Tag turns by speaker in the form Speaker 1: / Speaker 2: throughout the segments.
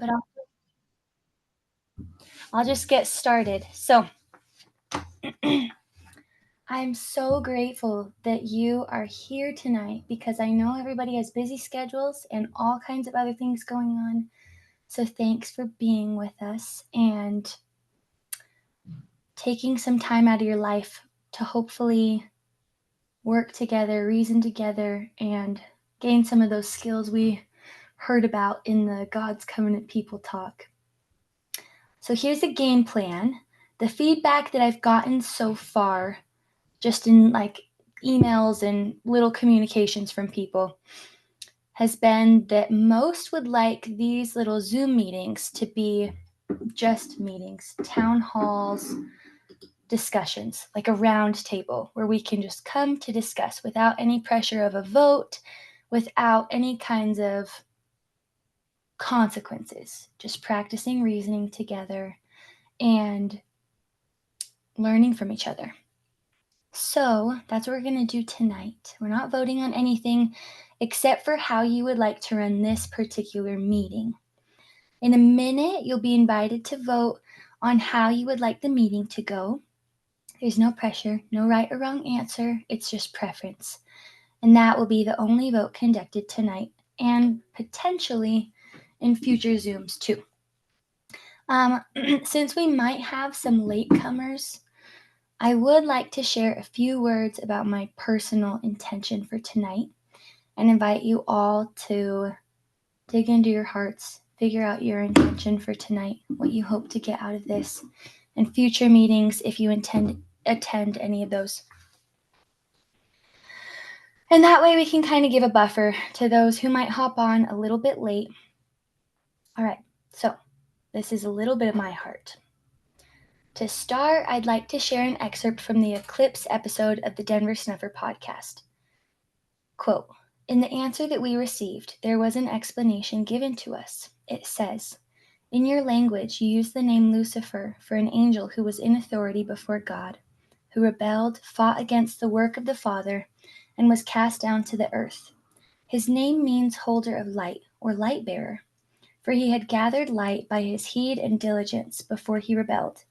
Speaker 1: but I'll just get started. So I'm so grateful that you are here tonight because I know everybody has busy schedules and all kinds of other things going on. So thanks for being with us and taking some time out of your life to hopefully work together, reason together, and gain some of those skills we heard about in the God's Covenant People talk. So here's the game plan. The feedback that I've gotten so far, just in like emails and little communications from people, has been that most would like these little Zoom meetings to be just meetings, town halls, discussions, like a round table where we can just come to discuss without any pressure of a vote, without any kinds of consequences, just practicing reasoning together and learning from each other. So that's what we're going to do tonight. We're not voting on anything except for how you would like to run this particular meeting. In a minute, you'll be invited to vote on how you would like the meeting to go. There's no pressure, no right or wrong answer. It's just preference. And that will be the only vote conducted tonight and potentially in future Zooms too. Since we might have some latecomers, I would like to share a few words about my personal intention for tonight and invite you all to dig into your hearts, figure out your intention for tonight, what you hope to get out of this, and future meetings if you intend attend any of those. And that way we can kind of give a buffer to those who might hop on a little bit late. All right, so this is a little bit of my heart. To start, I'd like to share an excerpt from the Eclipse episode of the Denver Snuffer podcast. Quote, "In the answer that we received, there was an explanation given to us. It says, 'In your language, you use the name Lucifer for an angel who was in authority before God, who rebelled, fought against the work of the Father, and was cast down to the earth. His name means holder of light, or light bearer, for he had gathered light by his heed and diligence before he rebelled.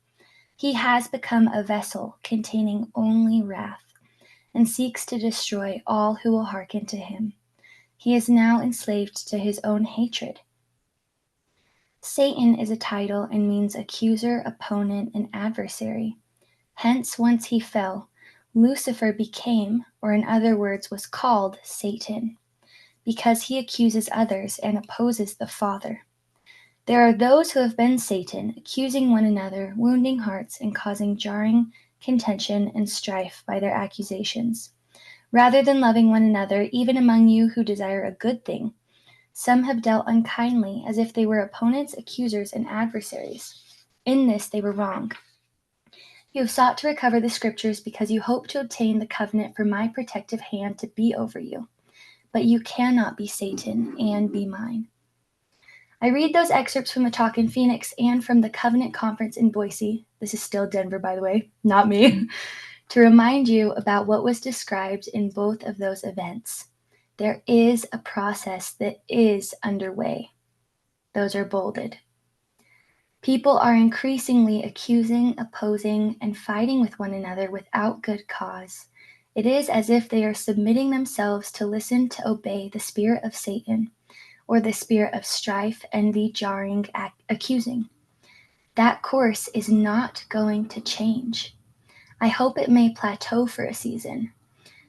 Speaker 1: He has become a vessel containing only wrath, and seeks to destroy all who will hearken to him. He is now enslaved to his own hatred.' Satan is a title and means accuser, opponent, and adversary. Hence, once he fell, Lucifer became, or in other words, was called Satan, because he accuses others and opposes the Father. There are those who have been Satan, accusing one another, wounding hearts, and causing jarring contention and strife by their accusations. Rather than loving one another, even among you who desire a good thing, some have dealt unkindly, as if they were opponents, accusers, and adversaries. In this they were wrong. You have sought to recover the scriptures because you hope to obtain the covenant for my protective hand to be over you. But you cannot be Satan and be mine." I read those excerpts from the talk in Phoenix and from the Covenant Conference in Boise. This is still Denver, by the way, not me. To remind you about what was described in both of those events. There is a process that is underway. Those are bolded. People are increasingly accusing, opposing, and fighting with one another without good cause. It is as if they are submitting themselves to listen to obey the spirit of Satan, or the spirit of strife, envy, jarring, accusing. That course is not going to change. I hope it may plateau for a season.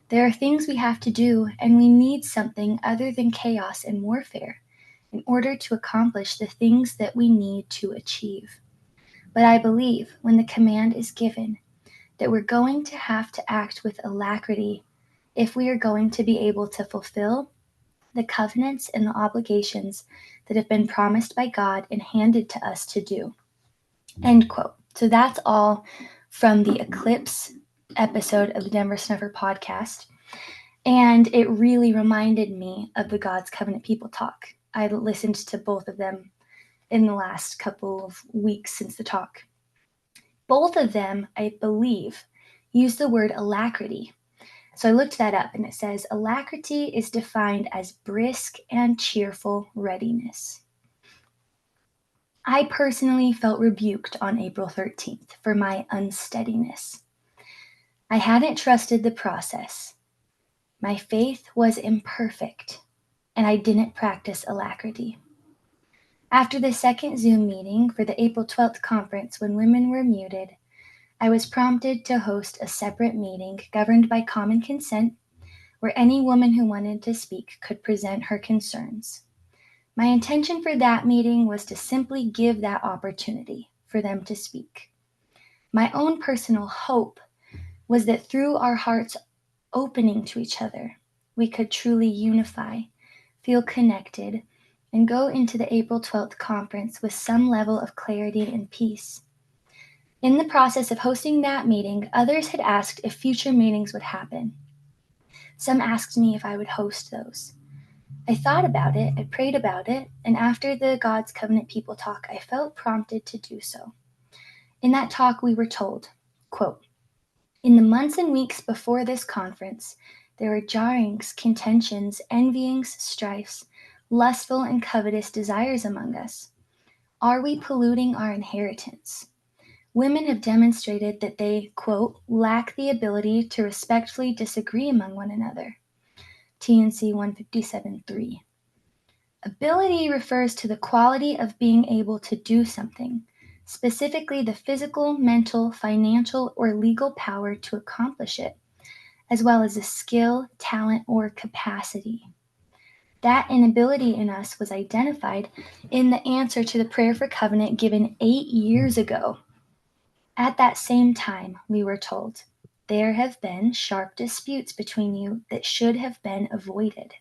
Speaker 1: There are things we have to do, and we need something other than chaos and warfare in order to accomplish the things that we need to achieve. But I believe when the command is given that we're going to have to act with alacrity if we are going to be able to fulfill the covenants and the obligations that have been promised by God and handed to us to do. End quote. So that's all from the Eclipse episode of the Denver Snuffer podcast. And it really reminded me of the God's Covenant People talk. I listened to both of them in the last couple of weeks since the talk. Both of them, I believe, use the word alacrity. So I looked that up, and it says alacrity is defined as brisk and cheerful readiness. I personally felt rebuked on April 13th for my unsteadiness. I hadn't trusted the process. My faith was imperfect, and I didn't practice alacrity. After the second Zoom meeting for the April 12th conference, when women were muted, I was prompted to host a separate meeting governed by common consent, where any woman who wanted to speak could present her concerns. My intention for that meeting was to simply give that opportunity for them to speak. My own personal hope was that through our hearts opening to each other, we could truly unify, feel connected, and go into the April 12th conference with some level of clarity and peace. In the process of hosting that meeting, others had asked if future meetings would happen. Some asked me if I would host those. I thought about it, I prayed about it, and after the God's Covenant People talk, I felt prompted to do so. In that talk, we were told, quote, "In the months and weeks before this conference, there were jarrings, contentions, envyings, strifes, lustful and covetous desires among us. Are we polluting our inheritance? Women have demonstrated that they, quote, lack the ability to respectfully disagree among one another." TNC 157.3. Ability refers to the quality of being able to do something, specifically the physical, mental, financial, or legal power to accomplish it, as well as the skill, talent, or capacity. That inability in us was identified in the answer to the prayer for covenant given 8 years ago. At that same time, we were told, "There have been sharp disputes between you that should have been avoided.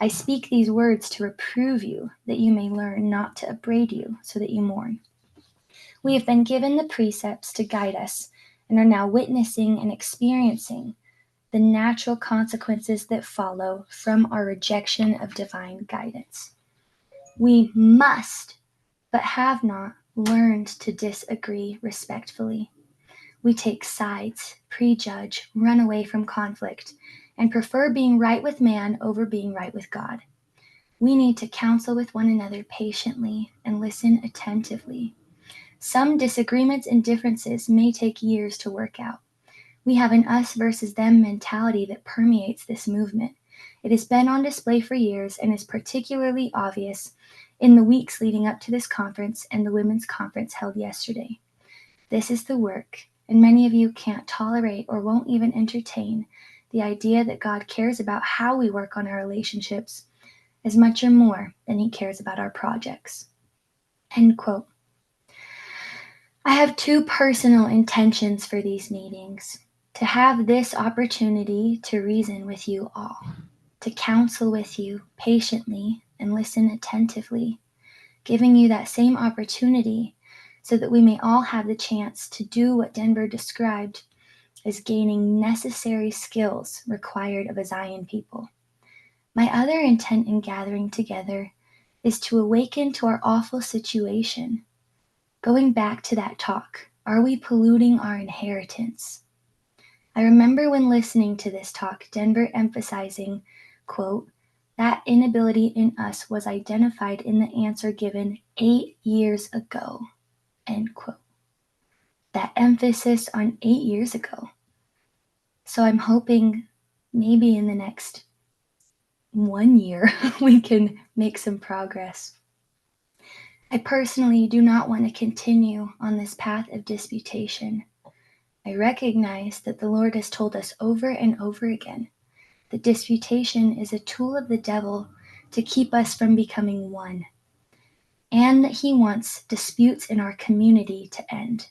Speaker 1: I speak these words to reprove you, that you may learn not to upbraid you, so that you mourn." We have been given the precepts to guide us and are now witnessing and experiencing the natural consequences that follow from our rejection of divine guidance. We must, but have not, learned to disagree respectfully. We take sides, prejudge, run away from conflict, and prefer being right with man over being right with God. We need to counsel with one another patiently and listen attentively. Some disagreements and differences may take years to work out. We have an us versus them mentality that permeates this movement. It has been on display for years and is particularly obvious in the weeks leading up to this conference and the women's conference held yesterday. This is the work, and many of you can't tolerate or won't even entertain the idea that God cares about how we work on our relationships as much or more than he cares about our projects. End quote. I have two personal intentions for these meetings: to have this opportunity to reason with you all, to counsel with you patiently and listen attentively, giving you that same opportunity so that we may all have the chance to do what Denver described as gaining necessary skills required of a Zion people. My other intent in gathering together is to awaken to our awful situation. Going back to that talk, are we polluting our inheritance? I remember when listening to this talk, Denver emphasizing, quote, that inability in us was identified in the answer given 8 years ago, end quote. That emphasis on 8 years ago. So I'm hoping maybe in the next 1 year we can make some progress. I personally do not want to continue on this path of disputation. I recognize that the Lord has told us over and over again that disputation is a tool of the devil to keep us from becoming one, and that he wants disputes in our community to end.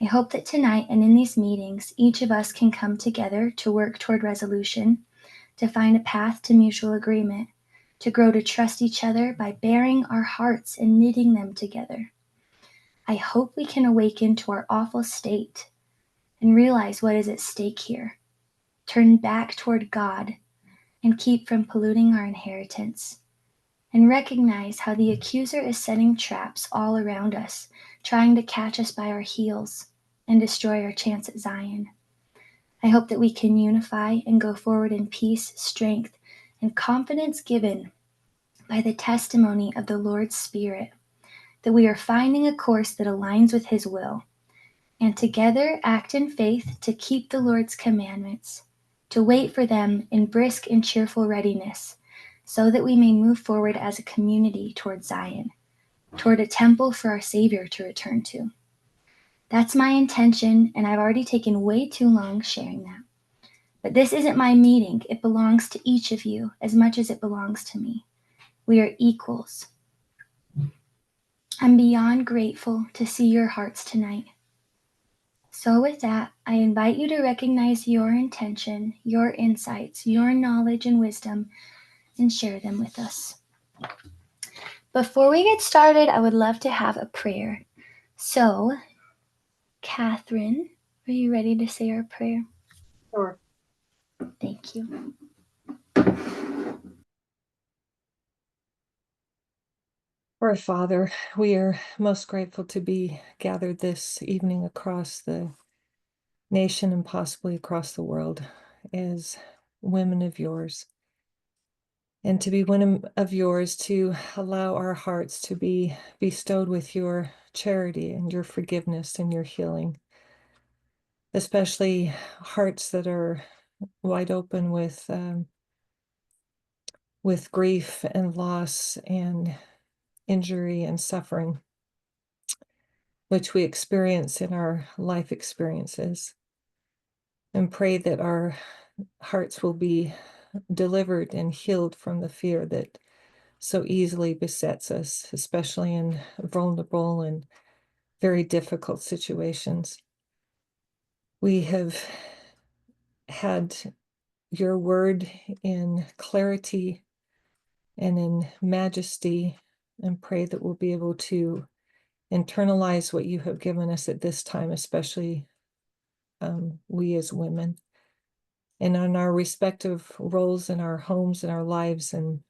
Speaker 1: I hope that tonight and in these meetings, each of us can come together to work toward resolution, to find a path to mutual agreement, to grow to trust each other by baring our hearts and knitting them together. I hope we can awaken to our awful state and realize what is at stake here, turn back toward God, and keep from polluting our inheritance, and recognize how the accuser is setting traps all around us, trying to catch us by our heels and destroy our chance at Zion. I hope that we can unify and go forward in peace, strength, and confidence given by the testimony of the Lord's Spirit, that we are finding a course that aligns with His will, and together act in faith to keep the Lord's commandments, to wait for them in brisk and cheerful readiness, so that we may move forward as a community toward Zion, toward a temple for our Savior to return to. That's my intention, and I've already taken way too long sharing that. But this isn't my meeting. It belongs to each of you as much as it belongs to me. We are equals. I'm beyond grateful to see your hearts tonight. So with that, I invite you to recognize your intention, your insights, your knowledge and wisdom, and share them with us. Before we get started, I would love to have a prayer. So, Catherine, are you ready to say our prayer?
Speaker 2: Sure.
Speaker 1: Thank you.
Speaker 2: Our Father, we are most grateful to be gathered this evening across the nation and possibly across the world as women of yours. And to be women of yours, to allow our hearts to be bestowed with your charity and your forgiveness and your healing, especially hearts that are wide open with grief and loss and injury and suffering, which we experience in our life experiences, and pray that our hearts will be delivered and healed from the fear that so easily besets us, especially in vulnerable and very difficult situations. We have had your word in clarity and in majesty, and pray that we'll be able to internalize what you have given us at this time, especially we as women, and on our respective roles in our homes and our lives and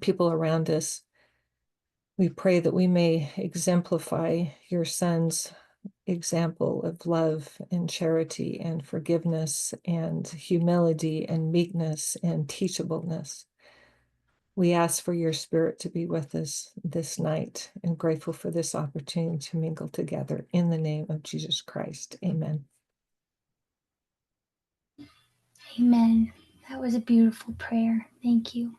Speaker 2: people around us. We pray that we may exemplify your Son's example of love and charity and forgiveness and humility and meekness and teachableness. We ask for your Spirit to be with us this night, and grateful for this opportunity to mingle together in the name of Jesus Christ. Amen.
Speaker 1: Amen. That was a beautiful prayer. Thank you.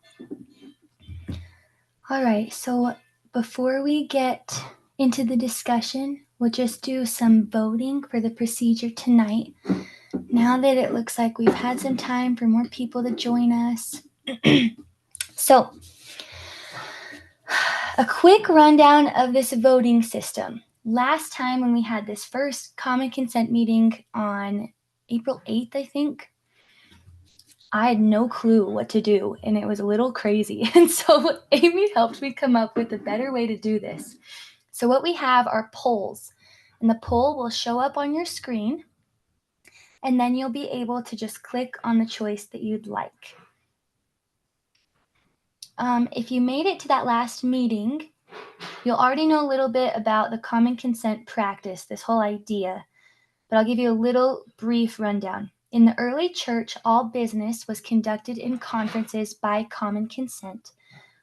Speaker 1: All right, so before we get into the discussion, we'll just do some voting for the procedure tonight. Now that it looks like we've had some time for more people to join us. So, a quick rundown of this voting system. Last time when we had this first common consent meeting on April 8th, I think, I had no clue what to do, and it was a little crazy. And so Amy helped me come up with a better way to do this. So what we have are polls, and the poll will show up on your screen, and then you'll be able to just click on the choice that you'd like. If you made it to that last meeting, you'll already know a little bit about the common consent practice, this whole idea, but I'll give you a little brief rundown. In the early church, all business was conducted in conferences by common consent,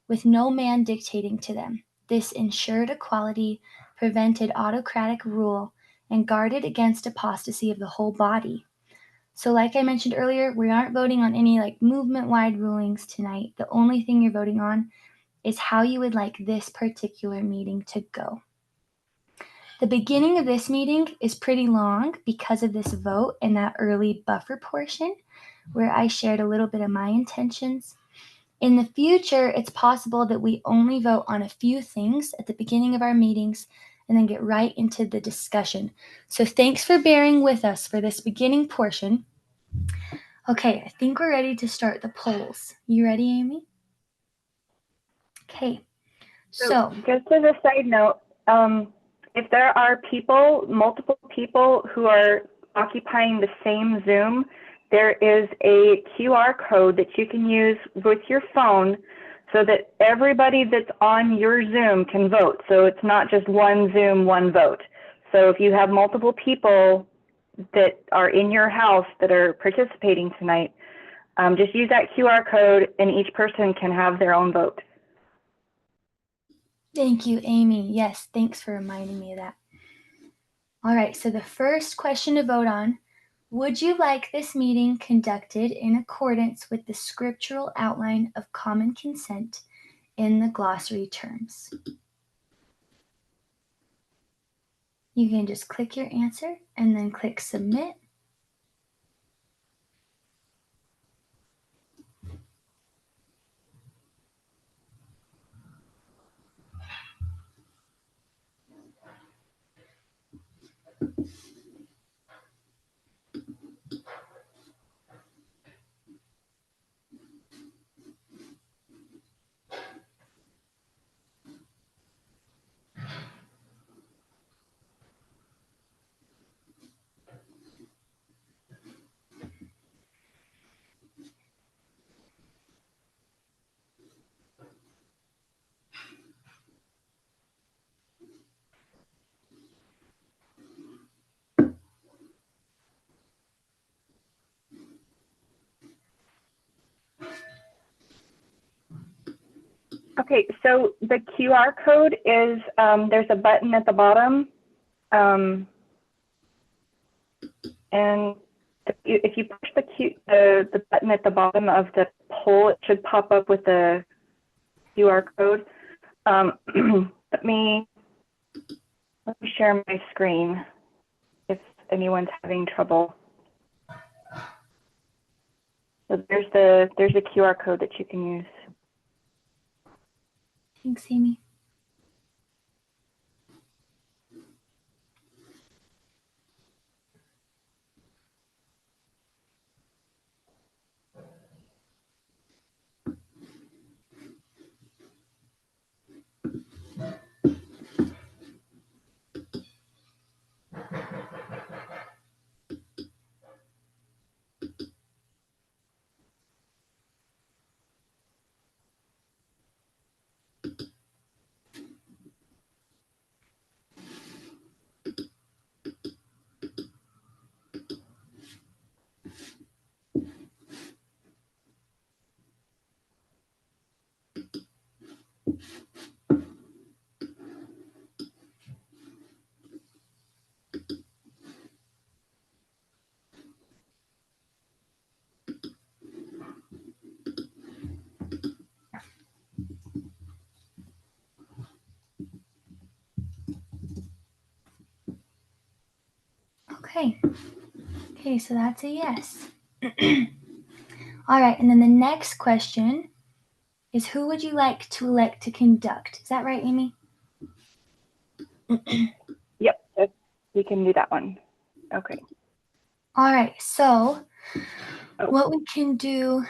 Speaker 1: with no man dictating to them. This ensured equality, prevented autocratic rule, and guarded against apostasy of the whole body. So like I mentioned earlier, we aren't voting on any movement-wide rulings tonight. The only thing you're voting on is how you would like this particular meeting to go. The beginning of this meeting is pretty long because of this vote and that early buffer portion where I shared a little bit of my intentions. In the future, it's possible that we only vote on a few things at the beginning of our meetings and then get right into the discussion. So thanks for bearing with us for this beginning portion. Okay, I think we're ready to start the polls. You ready, Amy? Okay, so
Speaker 3: just as a side note, if there are multiple people who are occupying the same Zoom, there is a QR code that you can use with your phone so that everybody that's on your Zoom can vote. So it's not just one Zoom, one vote. So if you have multiple people that are in your house that are participating tonight, just use that QR code and each person can have their own vote.
Speaker 1: Thank you, Amy. Yes, thanks for reminding me of that. All right, so the first question to vote on: would you like this meeting conducted in accordance with the scriptural outline of common consent in the glossary terms? You can just click your answer and then click submit.
Speaker 3: Okay, so the QR code is, there's a button at the bottom. And if you push the button at the bottom of the poll, it should pop up with the QR code. Let me share my screen if anyone's having trouble. So there's a QR code that you can use.
Speaker 1: Thanks, Amy. Okay, so that's a yes. All right, and then the next question is, who would you like to elect to conduct? Is that right, Amy?
Speaker 3: Yep, we can do that one. Okay.
Speaker 1: All right, so what we can do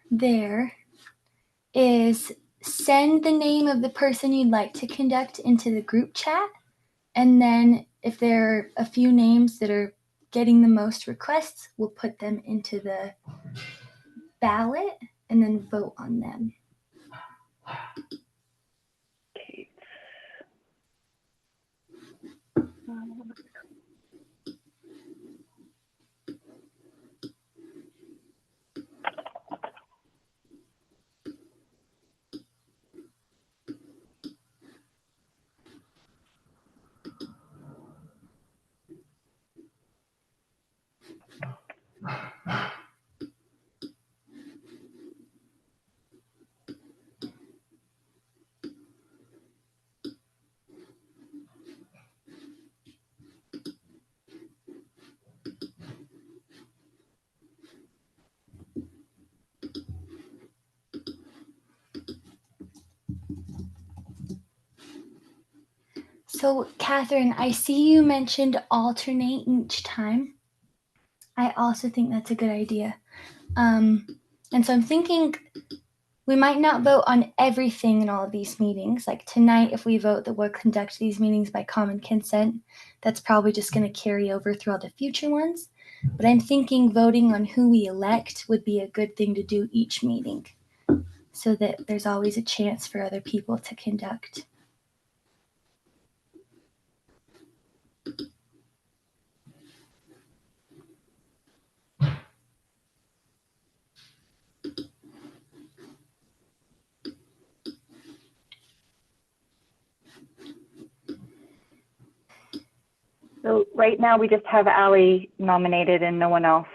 Speaker 1: there is send the name of the person you'd like to conduct into the group chat. And then if there are a few names that are getting the most requests, we'll put them into the ballot and then vote on them.
Speaker 3: Okay.
Speaker 1: So, Catherine, I see you mentioned alternate each time. I also think that's a good idea. And so I'm thinking we might not vote on everything in all of these meetings. Like tonight, if we vote that we'll conduct these meetings by common consent, that's probably just going to carry over through all the future ones. But I'm thinking voting on who we elect would be a good thing to do each meeting, so that there's always a chance for other people to conduct.
Speaker 3: So right now we just have Allie nominated and no one else.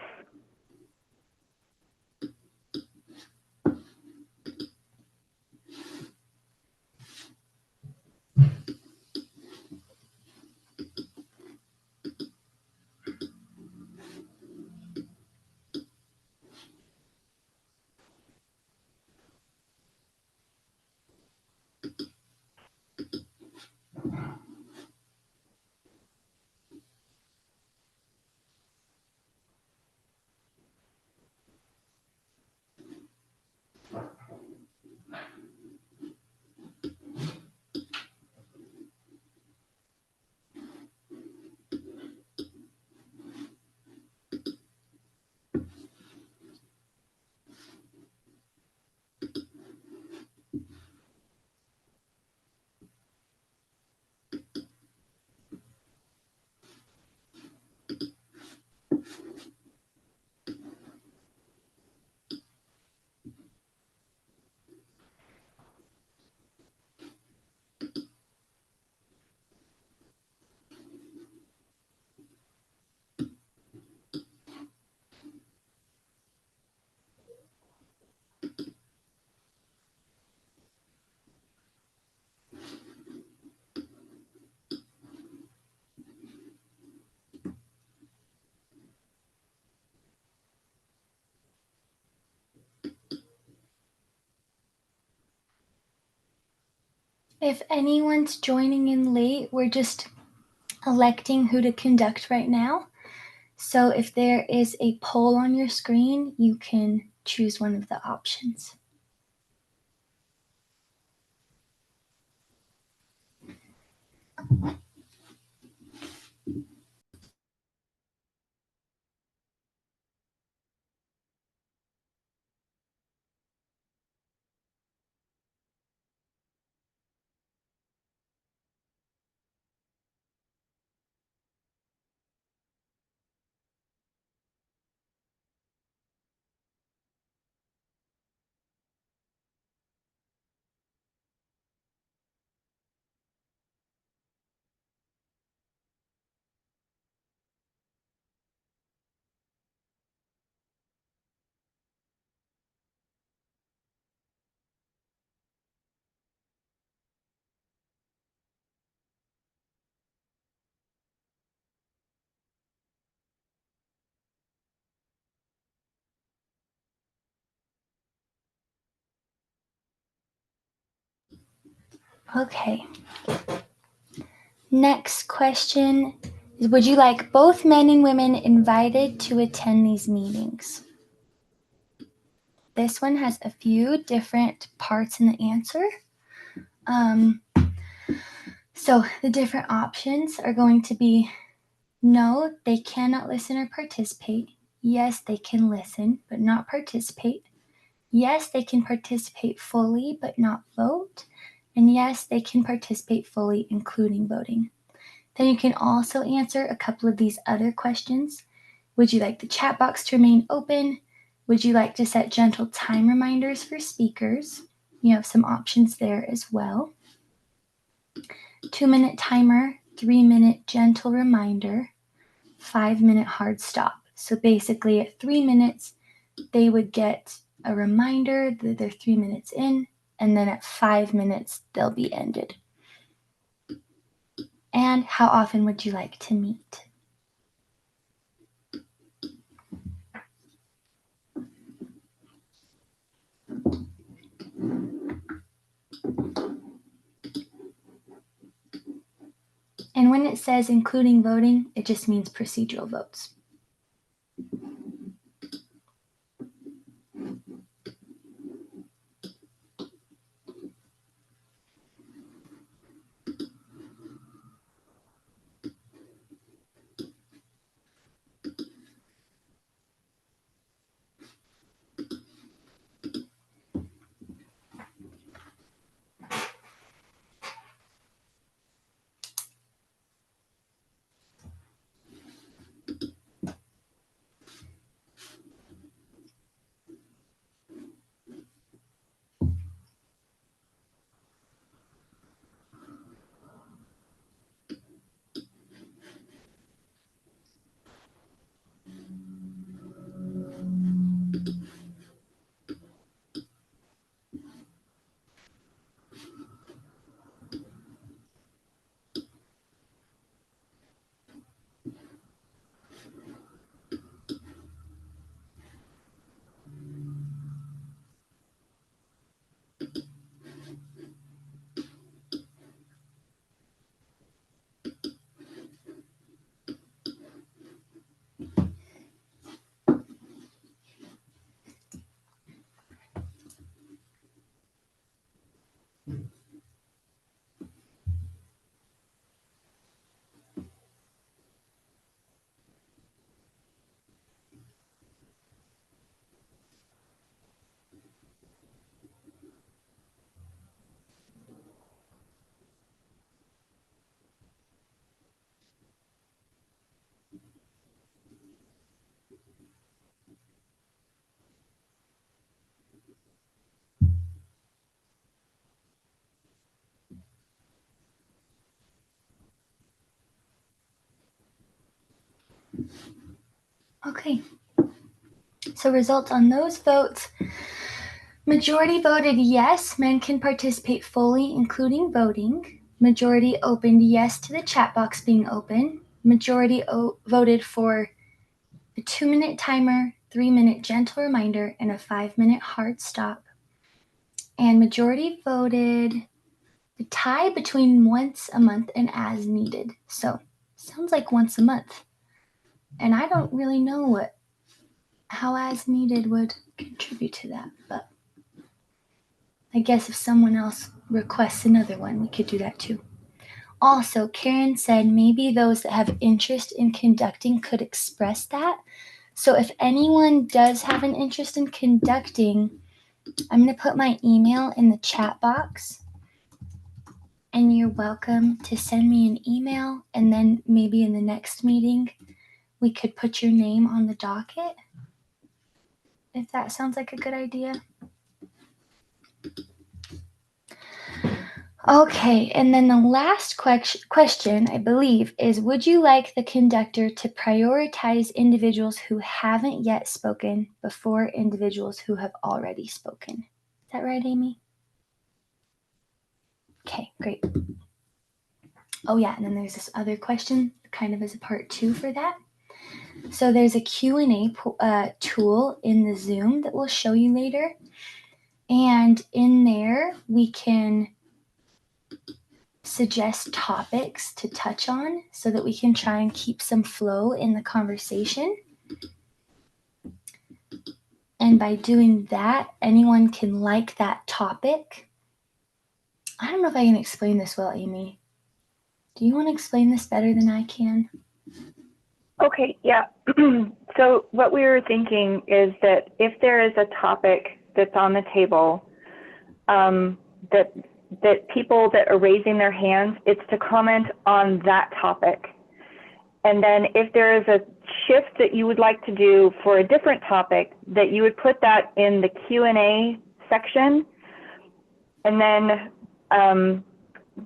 Speaker 1: If anyone's joining in late, we're just electing who to conduct right now. So if there is a poll on your screen, you can choose one of the options. Okay. Next question is, would you like both men and women invited to attend these meetings? This one has a few different parts in the answer. So the different options are going to be no, they cannot listen or participate. Yes, they can listen, but not participate. Yes, they can participate fully, but not vote. And yes, they can participate fully, including voting. Then you can also answer a couple of these other questions. Would you like the chat box to remain open? Would you like to set gentle time reminders for speakers? You have some options there as well. 2-minute timer, 3-minute gentle reminder, 5-minute hard stop. So basically at 3 minutes, they would get a reminder that they're 3 minutes in, and then at 5 minutes, they'll be ended. And how often would you like to meet? And when it says including voting, it just means procedural votes. Okay. So results on those votes. Majority voted yes, men can participate fully, including voting. Majority opened yes to the chat box being open. Majority voted for a 2-minute timer, 3-minute gentle reminder, and a 5-minute hard stop. And majority voted a tie between once a month and as needed. So sounds like once a month. And I don't really know how as needed would contribute to that, but I guess if someone else requests another one, we could do that too. Also, Karen said maybe those that have interest in conducting could express that. So if anyone does have an interest in conducting, I'm going to put my email in the chat box, and you're welcome to send me an email, and then maybe in the next meeting, we could put your name on the docket, if that sounds like a good idea. Okay, and then the last question, I believe, is would you like the conductor to prioritize individuals who haven't yet spoken before individuals who have already spoken? Is that right, Amy? Okay, great. Oh yeah, and then there's this other question, kind of as a part 2 for that. So there's a Q&A tool in the Zoom that we'll show you later. And in there, we can suggest topics to touch on so that we can try and keep some flow in the conversation. And by doing that, anyone can like that topic. I don't know if I can explain this well, Amy. Do you want to explain this better than I can?
Speaker 3: Okay, yeah. So what we were thinking is that if there is a topic that's on the table, that people that are raising their hands, it's to comment on that topic. And then if there is a shift that you would like to do for a different topic, that you would put that in the Q&A section. And then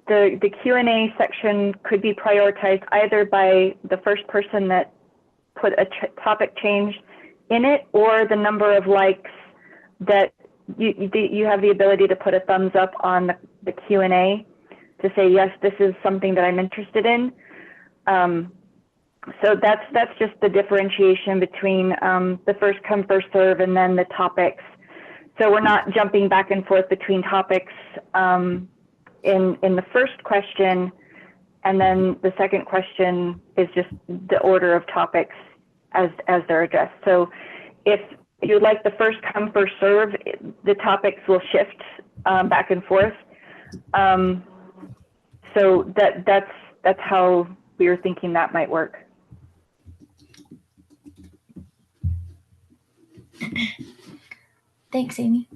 Speaker 3: the Q&A section could be prioritized either by the first person that put a topic change in it, or the number of likes that you have the ability to put a thumbs up on the Q&A to say, yes, this is something that I'm interested in. So that's just the differentiation between the first come, first serve, and then the topics. So we're not jumping back and forth between topics in the first question, and then the second question is just the order of topics as they're addressed. So if you'd like the first come, first serve, the topics will shift back and forth. So that's how we were thinking that might work.
Speaker 1: Thanks, Amy.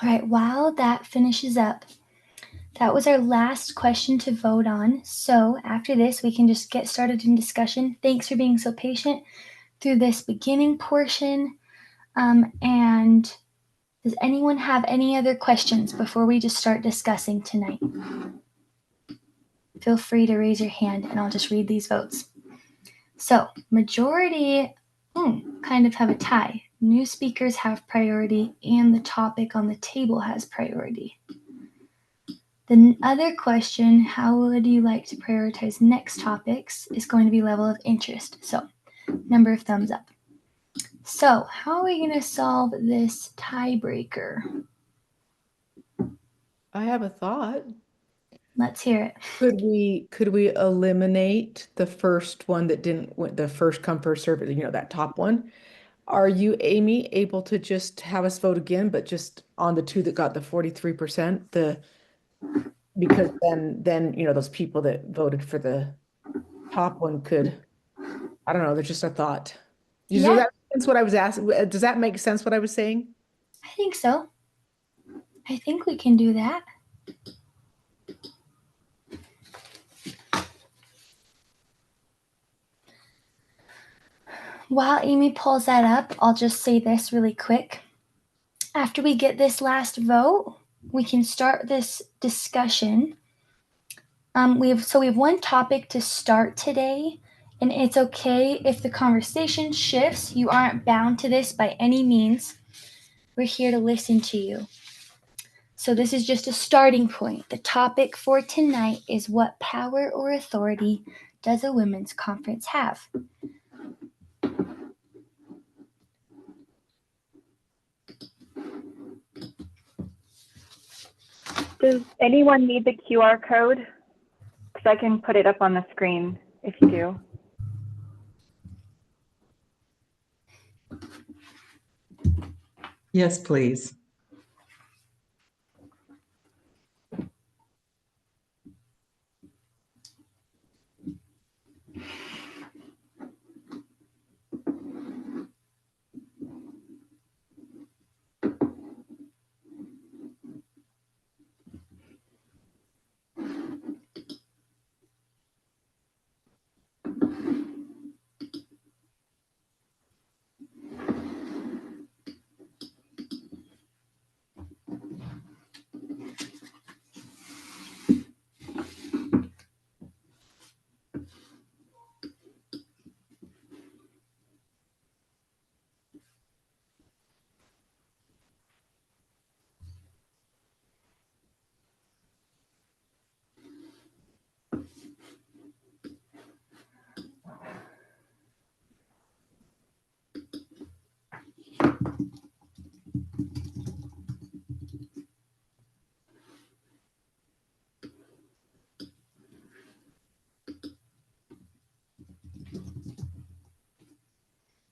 Speaker 1: All right, while that finishes up, that was our last question to vote on. So after this, we can just get started in discussion. Thanks for being so patient through this beginning portion. And does anyone have any other questions before we just start discussing tonight? Feel free to raise your hand and I'll just read these votes. So majority kind of have a tie. New speakers have priority and the topic on the table has priority. The other question, how would you like to prioritize next topics, is going to be level of interest. So number of thumbs up. So how are we going to solve this tiebreaker?
Speaker 4: I have a thought.
Speaker 1: Let's hear it.
Speaker 4: Could we eliminate the first one that didn't, the first come first serve, that top one? are you, Amy, able to just have us vote again, but just on the two that got the 43%? Because then those people that voted for the top one could, I don't know, there's just a thought. Does
Speaker 1: Yeah,
Speaker 4: that make sense what I was asking? Does that make sense what I was saying?
Speaker 1: I think so. I think we can do that. While Amy pulls that up, I'll just say this really quick. After we get this last vote, we can start this discussion. We have one topic to start today, and it's okay if the conversation shifts. You aren't bound to this by any means. We're here to listen to you. So this is just a starting point. The topic for tonight is, what power or authority does a women's conference have?
Speaker 3: Does anyone need the QR code? Because I can put it up on the screen if you do.
Speaker 2: Yes, please.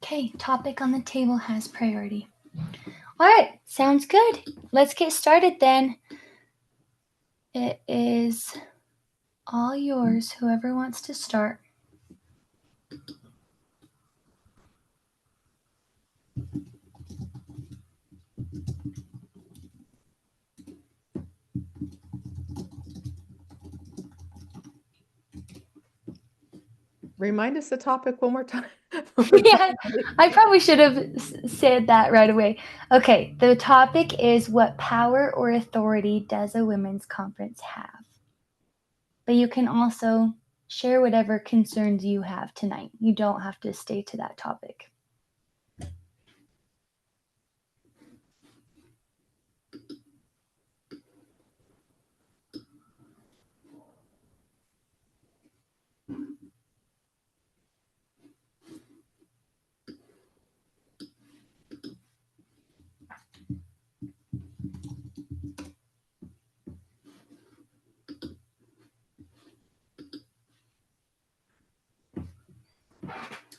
Speaker 1: Okay, topic on the table has priority. All right, sounds good. Let's get started then. It is all yours, whoever wants to start.
Speaker 4: Remind us the topic one more time.
Speaker 1: Yeah, I probably should have said that right away. Okay, the topic is, what power or authority does a women's conference have? But you can also share whatever concerns you have tonight. You don't have to stay to that topic.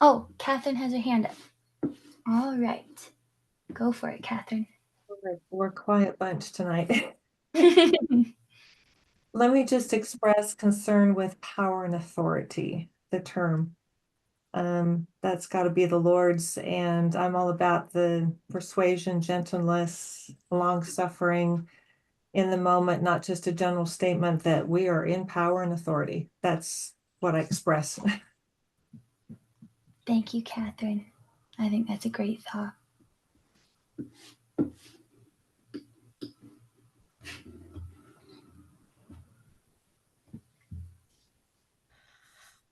Speaker 1: Oh, Catherine has her hand up. All right. Go for it, Catherine.
Speaker 2: We're a quiet bunch tonight. Let me just express concern with power and authority, the term. That's got to be the Lord's, and I'm all about the persuasion, gentleness, long suffering in the moment, not just a general statement that we are in power and authority. That's what I express.
Speaker 1: Thank you, Catherine. I think that's a great thought.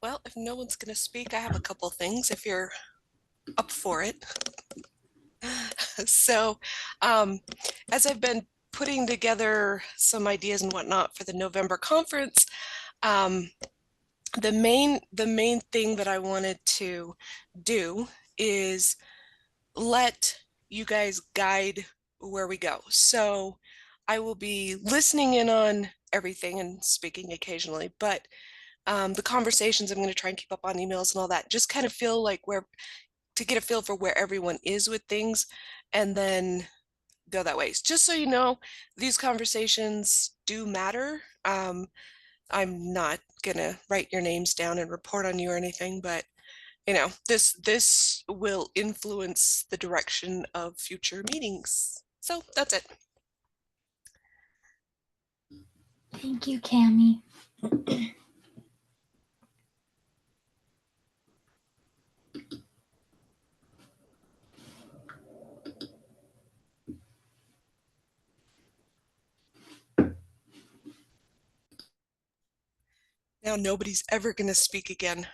Speaker 5: Well, if no one's going to speak, I have a couple things if you're up for it. So, as I've been putting together some ideas and whatnot for the November conference, the main thing that I wanted to do is let you guys guide where we go. So I will be listening in on everything and speaking occasionally, but the conversations I'm going to try and keep up on emails and all that, just kind of feel like to get a feel for where everyone is with things, and then go that way. Just so you know, these conversations do matter. I'm not gonna write your names down and report on you or anything, but you know, this will influence the direction of future meetings. So that's it.
Speaker 1: Thank you, Cami.
Speaker 5: Now nobody's ever gonna speak again.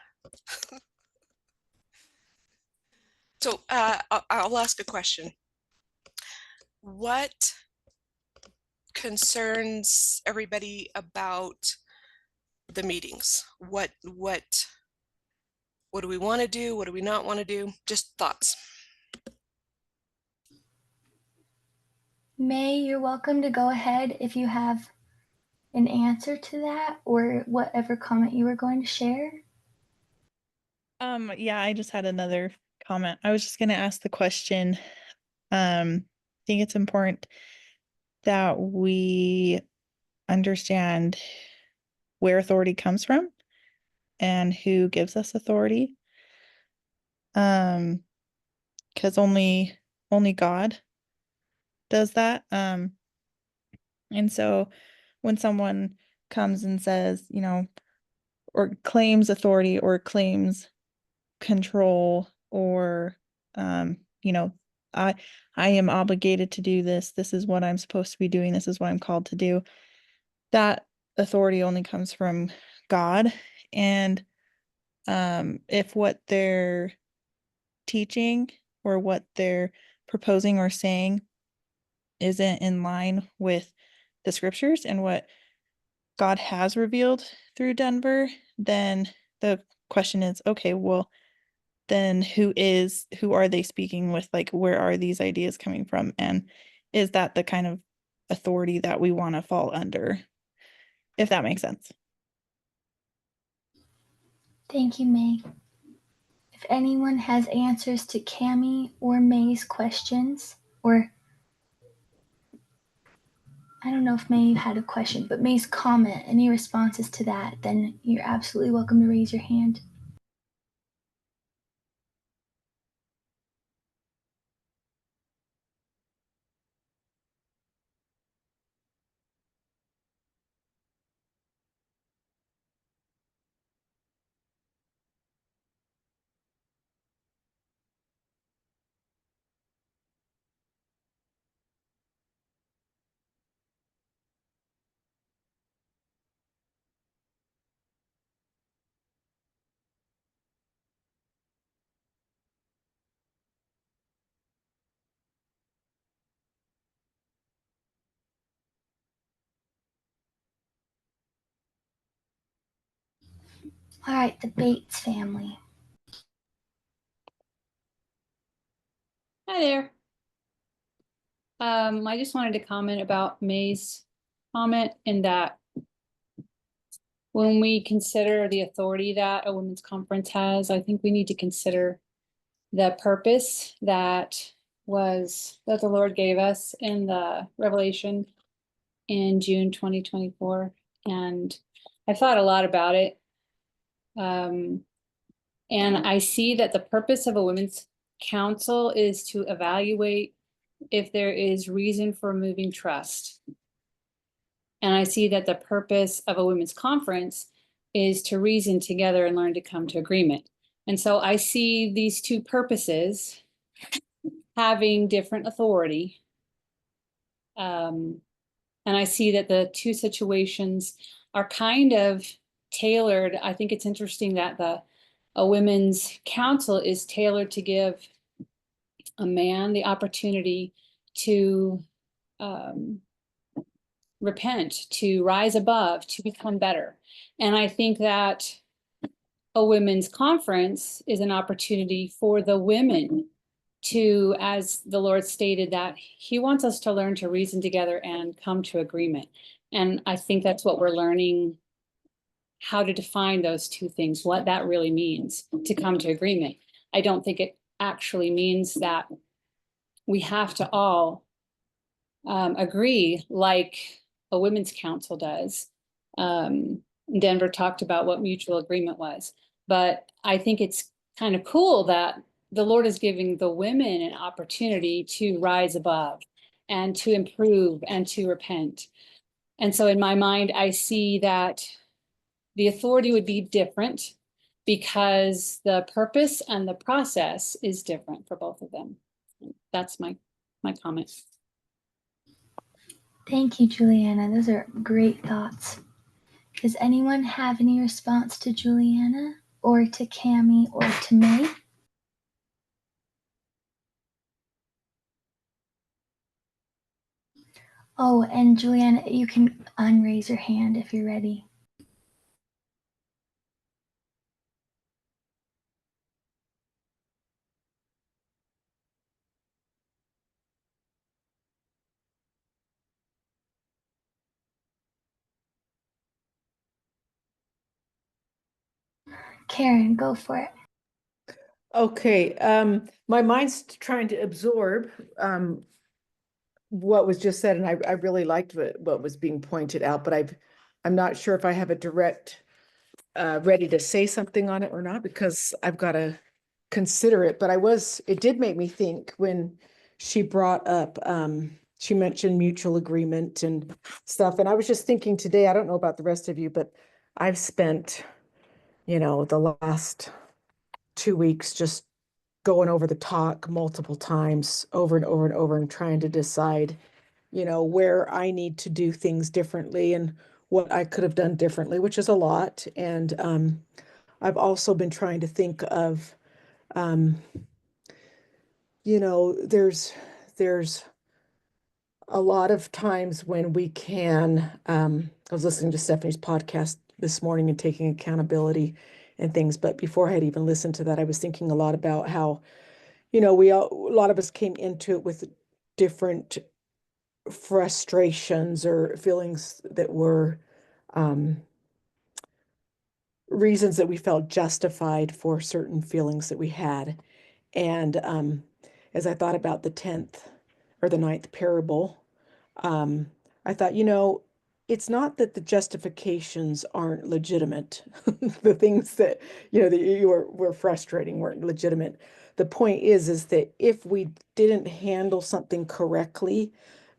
Speaker 5: So I'll ask a question. What concerns everybody about the meetings? What do we want to do? What do we not want to do? Just thoughts.
Speaker 1: May, you're welcome to go ahead if you have an answer to that or whatever comment you were going to share.
Speaker 6: Yeah, I just had another comment. I was just going to ask the question. I think it's important that we understand where authority comes from and who gives us authority. Because only God does that. And so when someone comes and says, you know, or claims authority or claims control or you know, I am obligated to do this. This is what I'm supposed to be doing. This is what I'm called to do. That authority only comes from God. And if what they're teaching or what they're proposing or saying isn't in line with the scriptures and what God has revealed through Denver, then the question is, okay, well, then who are they speaking with? Like, where are these ideas coming from? And is that the kind of authority that we want to fall under? If that makes sense.
Speaker 1: Thank you, May. If anyone has answers to Cami or May's questions, or I don't know if May had a question, but May's comment, any responses to that, then you're absolutely welcome to raise your hand. All right, the Bates family.
Speaker 7: Hi there. I just wanted to comment about May's comment in that when we consider the authority that a women's conference has, I think we need to consider the purpose that the Lord gave us in the Revelation in June 2024. And I've thought a lot about it. And I see that the purpose of a women's council is to evaluate if there is reason for removing trust. And I see that the purpose of a women's conference is to reason together and learn to come to agreement. And so I see these two purposes having different authority. And I see that the two situations are kind of tailored. I think it's interesting that a women's council is tailored to give a man the opportunity to repent, to rise above, to become better. And I think that a women's conference is an opportunity for the women to, as the Lord stated, that he wants us to learn to reason together and come to agreement. And I think that's what we're learning, how to define those two things, what that really means to come to agreement. I don't think it actually means that we have to all agree, like a women's council does. Denver talked about what mutual agreement was, but I think it's kind of cool that the Lord is giving the women an opportunity to rise above and to improve and to repent. And so in my mind, I see that the authority would be different because the purpose and the process is different for both of them. That's my comment.
Speaker 1: Thank you, Juliana. Those are great thoughts. Does anyone have any response to Juliana or to Cami or to May? Oh, and Juliana, you can unraise your hand if you're ready. Karen, go for it.
Speaker 4: Okay, my mind's trying to absorb what was just said, and I really liked what was being pointed out, but I'm not sure if I have a direct ready to say something on it or not, because I've got to consider it. But it did make me think when she brought up, she mentioned mutual agreement and stuff. And I was just thinking today, I don't know about the rest of you, but I've spent, the last 2 weeks just going over the talk multiple times over and over and over and trying to decide, where I need to do things differently and what I could have done differently, which is a lot. And I've also been trying to think of, there's a lot of times when we can, I was listening to Stephanie's podcast this morning and taking accountability and things, but before I had even listened to that, I was thinking a lot about how, a lot of us came into it with different frustrations or feelings that were reasons that we felt justified for certain feelings that we had. And as I thought about the 10th or the 9th parable, I thought, it's not that the justifications aren't legitimate. The things that, that you were frustrating weren't legitimate. The point is that if we didn't handle something correctly,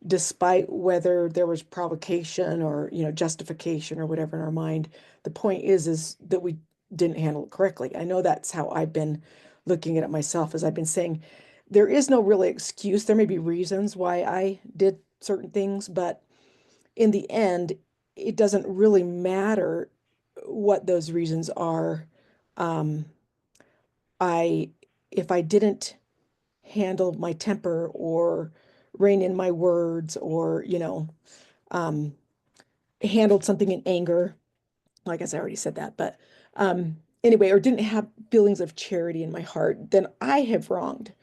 Speaker 4: despite whether there was provocation or, justification or whatever in our mind, the point is that we didn't handle it correctly. I know that's how I've been looking at it myself, as I've been saying, there is no really excuse. There may be reasons why I did certain things, but in the end, it doesn't really matter what those reasons are. If I didn't handle my temper or rein in my words or, handled something in anger, well, I guess I already said that, but anyway, or didn't have feelings of charity in my heart, then I have wronged.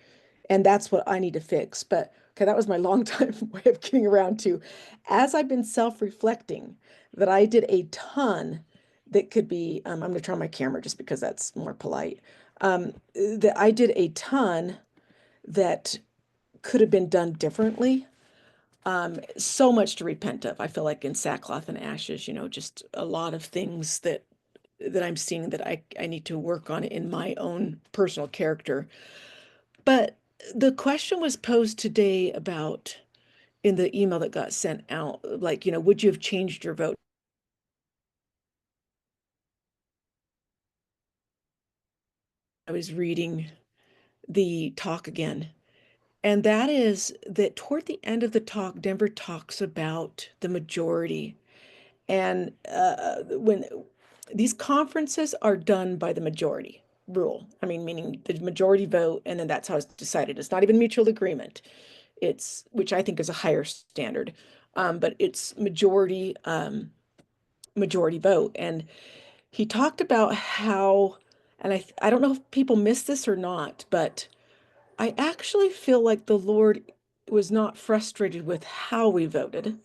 Speaker 4: And that's what I need to fix. But okay, that was my long time way of getting around to, as I've been self-reflecting, that I did a ton that could be, I'm going to turn on my camera just because that's more polite, that I did a ton that could have been done differently. So much to repent of. I feel like in sackcloth and ashes, just a lot of things that I'm seeing that I need to work on in my own personal character. But the question was posed today about in the email that got sent out, like, would you have changed your vote? I was reading the talk again, and that is that toward the end of the talk, Denver talks about the majority. And when these conferences are done by the majority rule, I mean, meaning the majority vote, and then that's how it's decided. It's not even mutual agreement. It's, which I think is a higher standard, but it's majority vote. And he talked about how, and I don't know if people miss this or not, but I actually feel like the Lord was not frustrated with how we voted,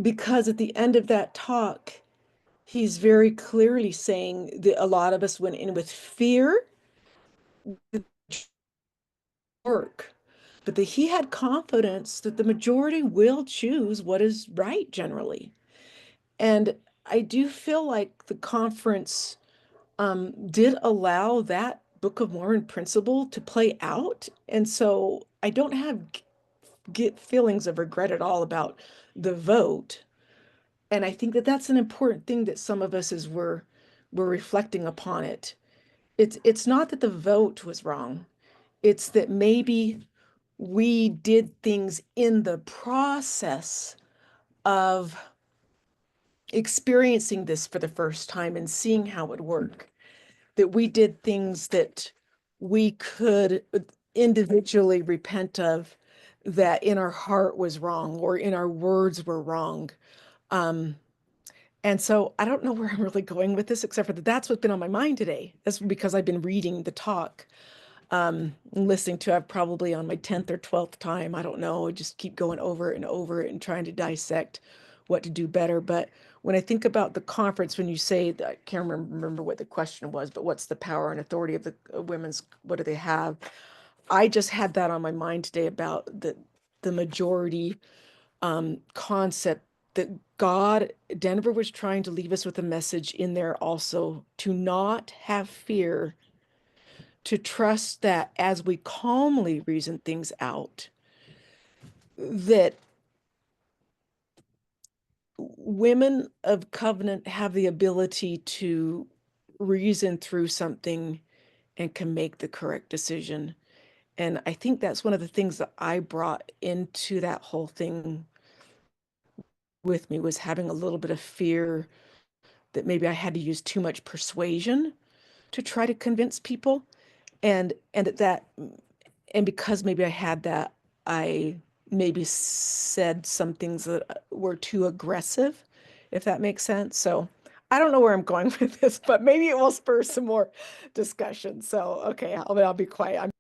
Speaker 4: because at the end of that talk, he's very clearly saying that a lot of us went in with fear work, but that he had confidence that the majority will choose what is right generally. And I do feel like the conference did allow that Book of Mormon principle to play out. And so I don't have get feelings of regret at all about the vote. And I think that that's an important thing that some of us, as we're reflecting upon it, it's not that the vote was wrong. It's that maybe we did things in the process of experiencing this for the first time and seeing how it worked, that we did things that we could individually repent of, that in our heart was wrong or in our words were wrong. And so I don't know where I'm really going with this, except for that that's what's been on my mind today. That's because I've been reading the talk, listening to it probably on my 10th or 12th time. I don't know. I just keep going over it and over it and trying to dissect what to do better. But when I think about the conference, when you say that, I can't remember what the question was, but what's the power and authority of the women's, what do they have? I just had that on my mind today about the majority concept, that God, Denver was trying to leave us with a message in there also, to not have fear, to trust that as we calmly reason things out, that women of covenant have the ability to reason through something and can make the correct decision. And I think that's one of the things that I brought into that whole thing with me, was having a little bit of fear that maybe I had to use too much persuasion to try to convince people. And because maybe I had that, I maybe said some things that were too aggressive, if that makes sense. So I don't know where I'm going with this, but maybe it will spur some more discussion. So, okay, I'll be quiet.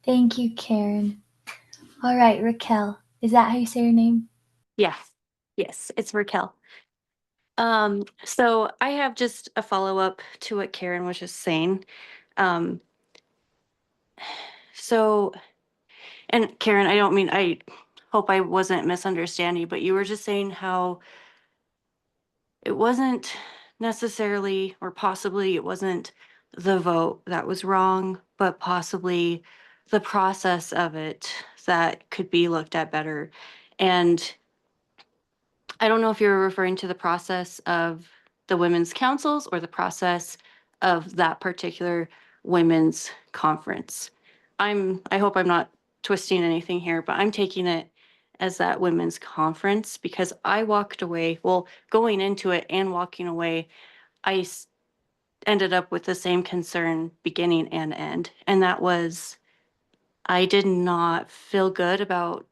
Speaker 1: Thank you, Karen. All right, Raquel. Is that how you say your name?
Speaker 8: Yes, yes, it's Raquel. So I have just a follow-up to what Karen was just saying. Um, so, and Karen, I hope I wasn't misunderstanding, but you were just saying how it wasn't necessarily, or possibly it wasn't the vote that was wrong, but possibly the process of it that could be looked at better. And I don't know if you're referring to the process of the women's councils or the process of that particular women's conference. I hope I'm not twisting anything here, but I'm taking it as that women's conference, because I walked away, well, going into it and walking away, I ended up with the same concern beginning and end. And that was, I did not feel good about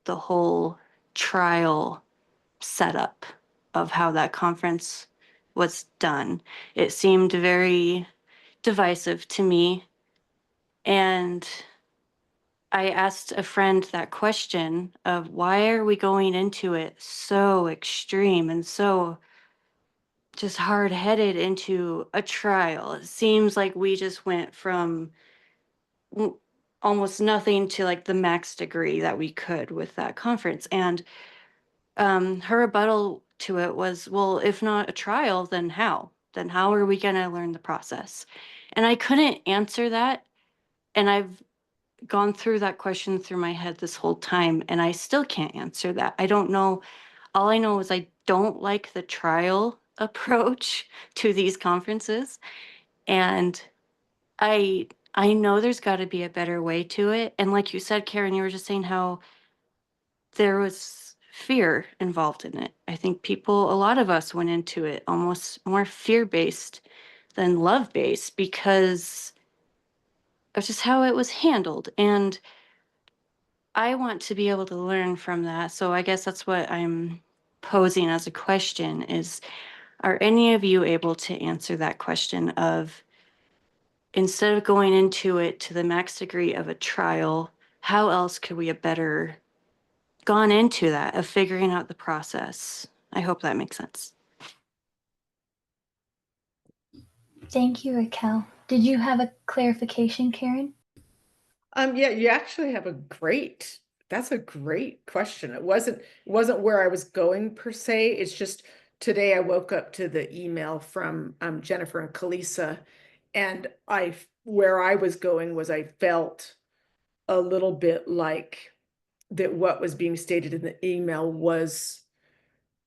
Speaker 8: the whole trial setup of how that conference was done. It seemed very divisive to me. And I asked a friend that question of, why are we going into it so extreme and so just hard-headed into a trial? It seems like we just went from almost nothing to like the max degree that we could with that conference. And her rebuttal to it was, well, if not a trial, then how? Then how are we going to learn the process? And I couldn't answer that. And I've gone through that question through my head this whole time, and I still can't answer that. I don't know. All I know is I don't like the trial approach to these conferences. And I know there's got to be a better way to it. And like you said, Karen, you were just saying how there was fear involved in it. I think a lot of us went into it almost more fear-based than love-based because of just how it was handled. And I want to be able to learn from that. So I guess that's what I'm posing as a question is, are any of you able to answer that question of, instead of going into it to the max degree of a trial, how else could we have better gone into that of figuring out the process? I hope that makes sense.
Speaker 1: Thank you, Raquel. Did you have a clarification, Karen?
Speaker 4: Yeah, you actually have that's a great question. It wasn't where I was going per se. It's just today I woke up to the email from Jennifer and Kalisa, and where I was going was I felt a little bit like that what was being stated in the email was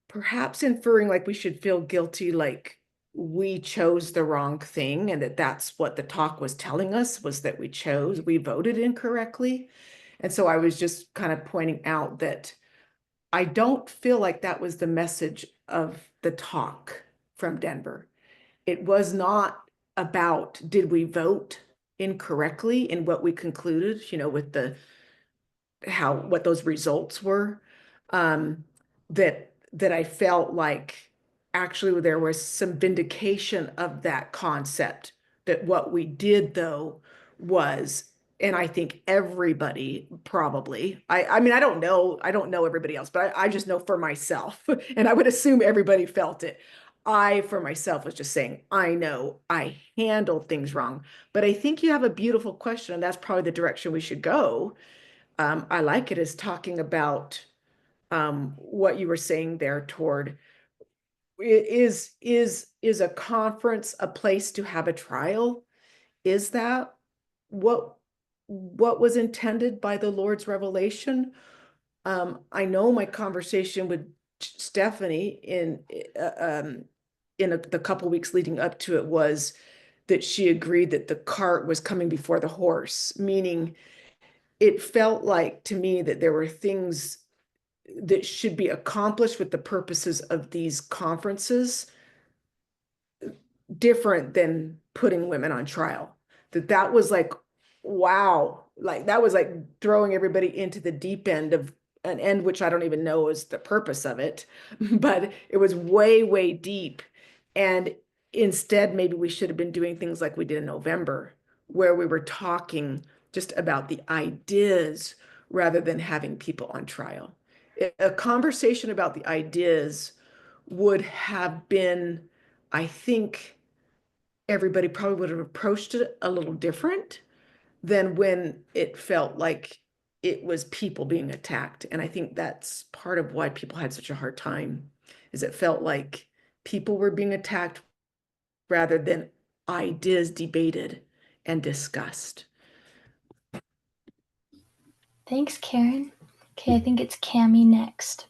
Speaker 4: perhaps inferring like we should feel guilty, like we chose the wrong thing, and that's what the talk was telling us, was that we voted incorrectly. And so I was just kind of pointing out that I don't feel like that was the message of the talk from Denver. It was not about did we vote incorrectly in what we concluded, with what those results were. That I felt like actually there was some vindication of that concept, that what we did though was, and I think everybody probably, I mean, I don't know everybody else, but I just know for myself, and I would assume everybody felt it. I, for myself, was just saying, I know I handled things wrong, but I think you have a beautiful question, and that's probably the direction we should go. I like it as talking about what you were saying there toward is a conference a place to have a trial? Is that what was intended by the Lord's revelation? I know my conversation with Stephanie in the couple weeks leading up to it was that she agreed that the cart was coming before the horse, meaning it felt like to me that there were things that should be accomplished with the purposes of these conferences different than putting women on trial. That was like, wow, like that was like throwing everybody into the deep end of an end, which I don't even know is the purpose of it, but it was way, way deep. And instead, maybe we should have been doing things like we did in November, where we were talking just about the ideas rather than having people on trial. A conversation about the ideas would have been, I think everybody probably would have approached it a little different than when it felt like it was people being attacked. And I think that's part of why people had such a hard time, is it felt like people were being attacked rather than ideas debated and discussed.
Speaker 1: Thanks, Karen. Okay, I think it's Cami next.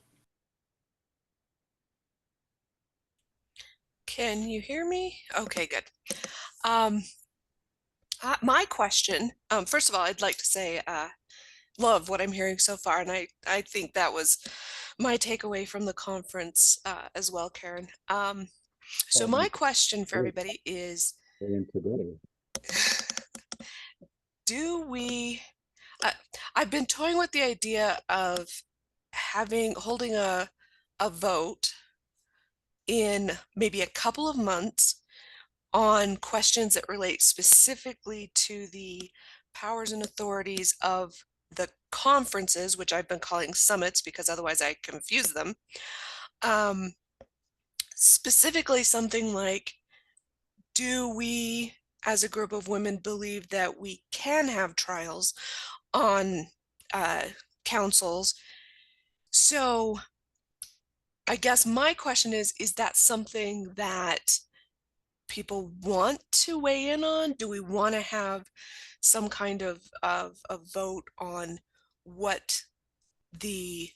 Speaker 5: Can you hear me? Okay, good. My question, first of all, I'd like to say, love what I'm hearing so far, and I think that was my takeaway from the conference as well, Karen. So my question for everybody is, I've been toying with the idea of holding a vote in maybe a couple of months on questions that relate specifically to the powers and authorities of the conferences, which I've been calling summits because otherwise I confuse them. Specifically something like, do we as a group of women believe that we can have trials on councils? So I guess my question is that something that people want to weigh in on? Do we want to have some kind of a vote on what the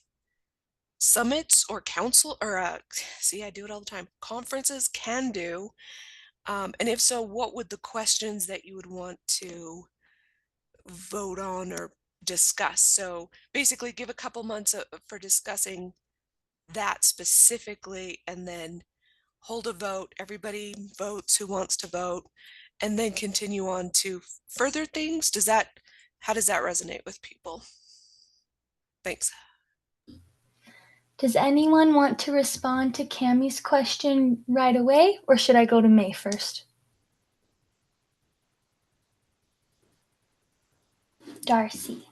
Speaker 5: summits or council or see, I do it all the time, conferences can do? And if so, what would the questions that you would want to vote on or discuss? So basically give a couple months for discussing that specifically, and then hold a vote. Everybody votes who wants to vote, and then continue on to further things. How does that resonate with people? Thanks.
Speaker 1: Does anyone want to respond to Cami's question right away, or should I go to May first? Darcy.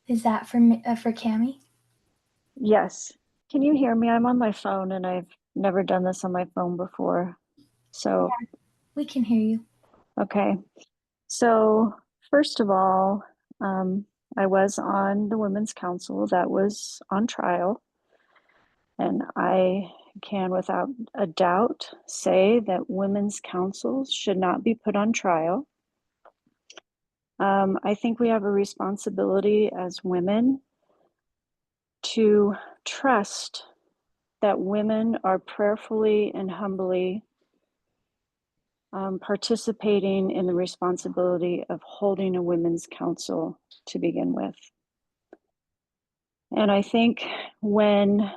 Speaker 1: Is that for Cami?
Speaker 9: Yes. Can you hear me? I'm on my phone and I've never done this on my phone before. So
Speaker 1: We can hear you.
Speaker 9: Okay. So, first of all, I was on the Women's Council that was on trial, and I can without a doubt say that women's councils should not be put on trial. I think we have a responsibility as women to trust that women are prayerfully and humbly participating in the responsibility of holding a women's council to begin with. And I think when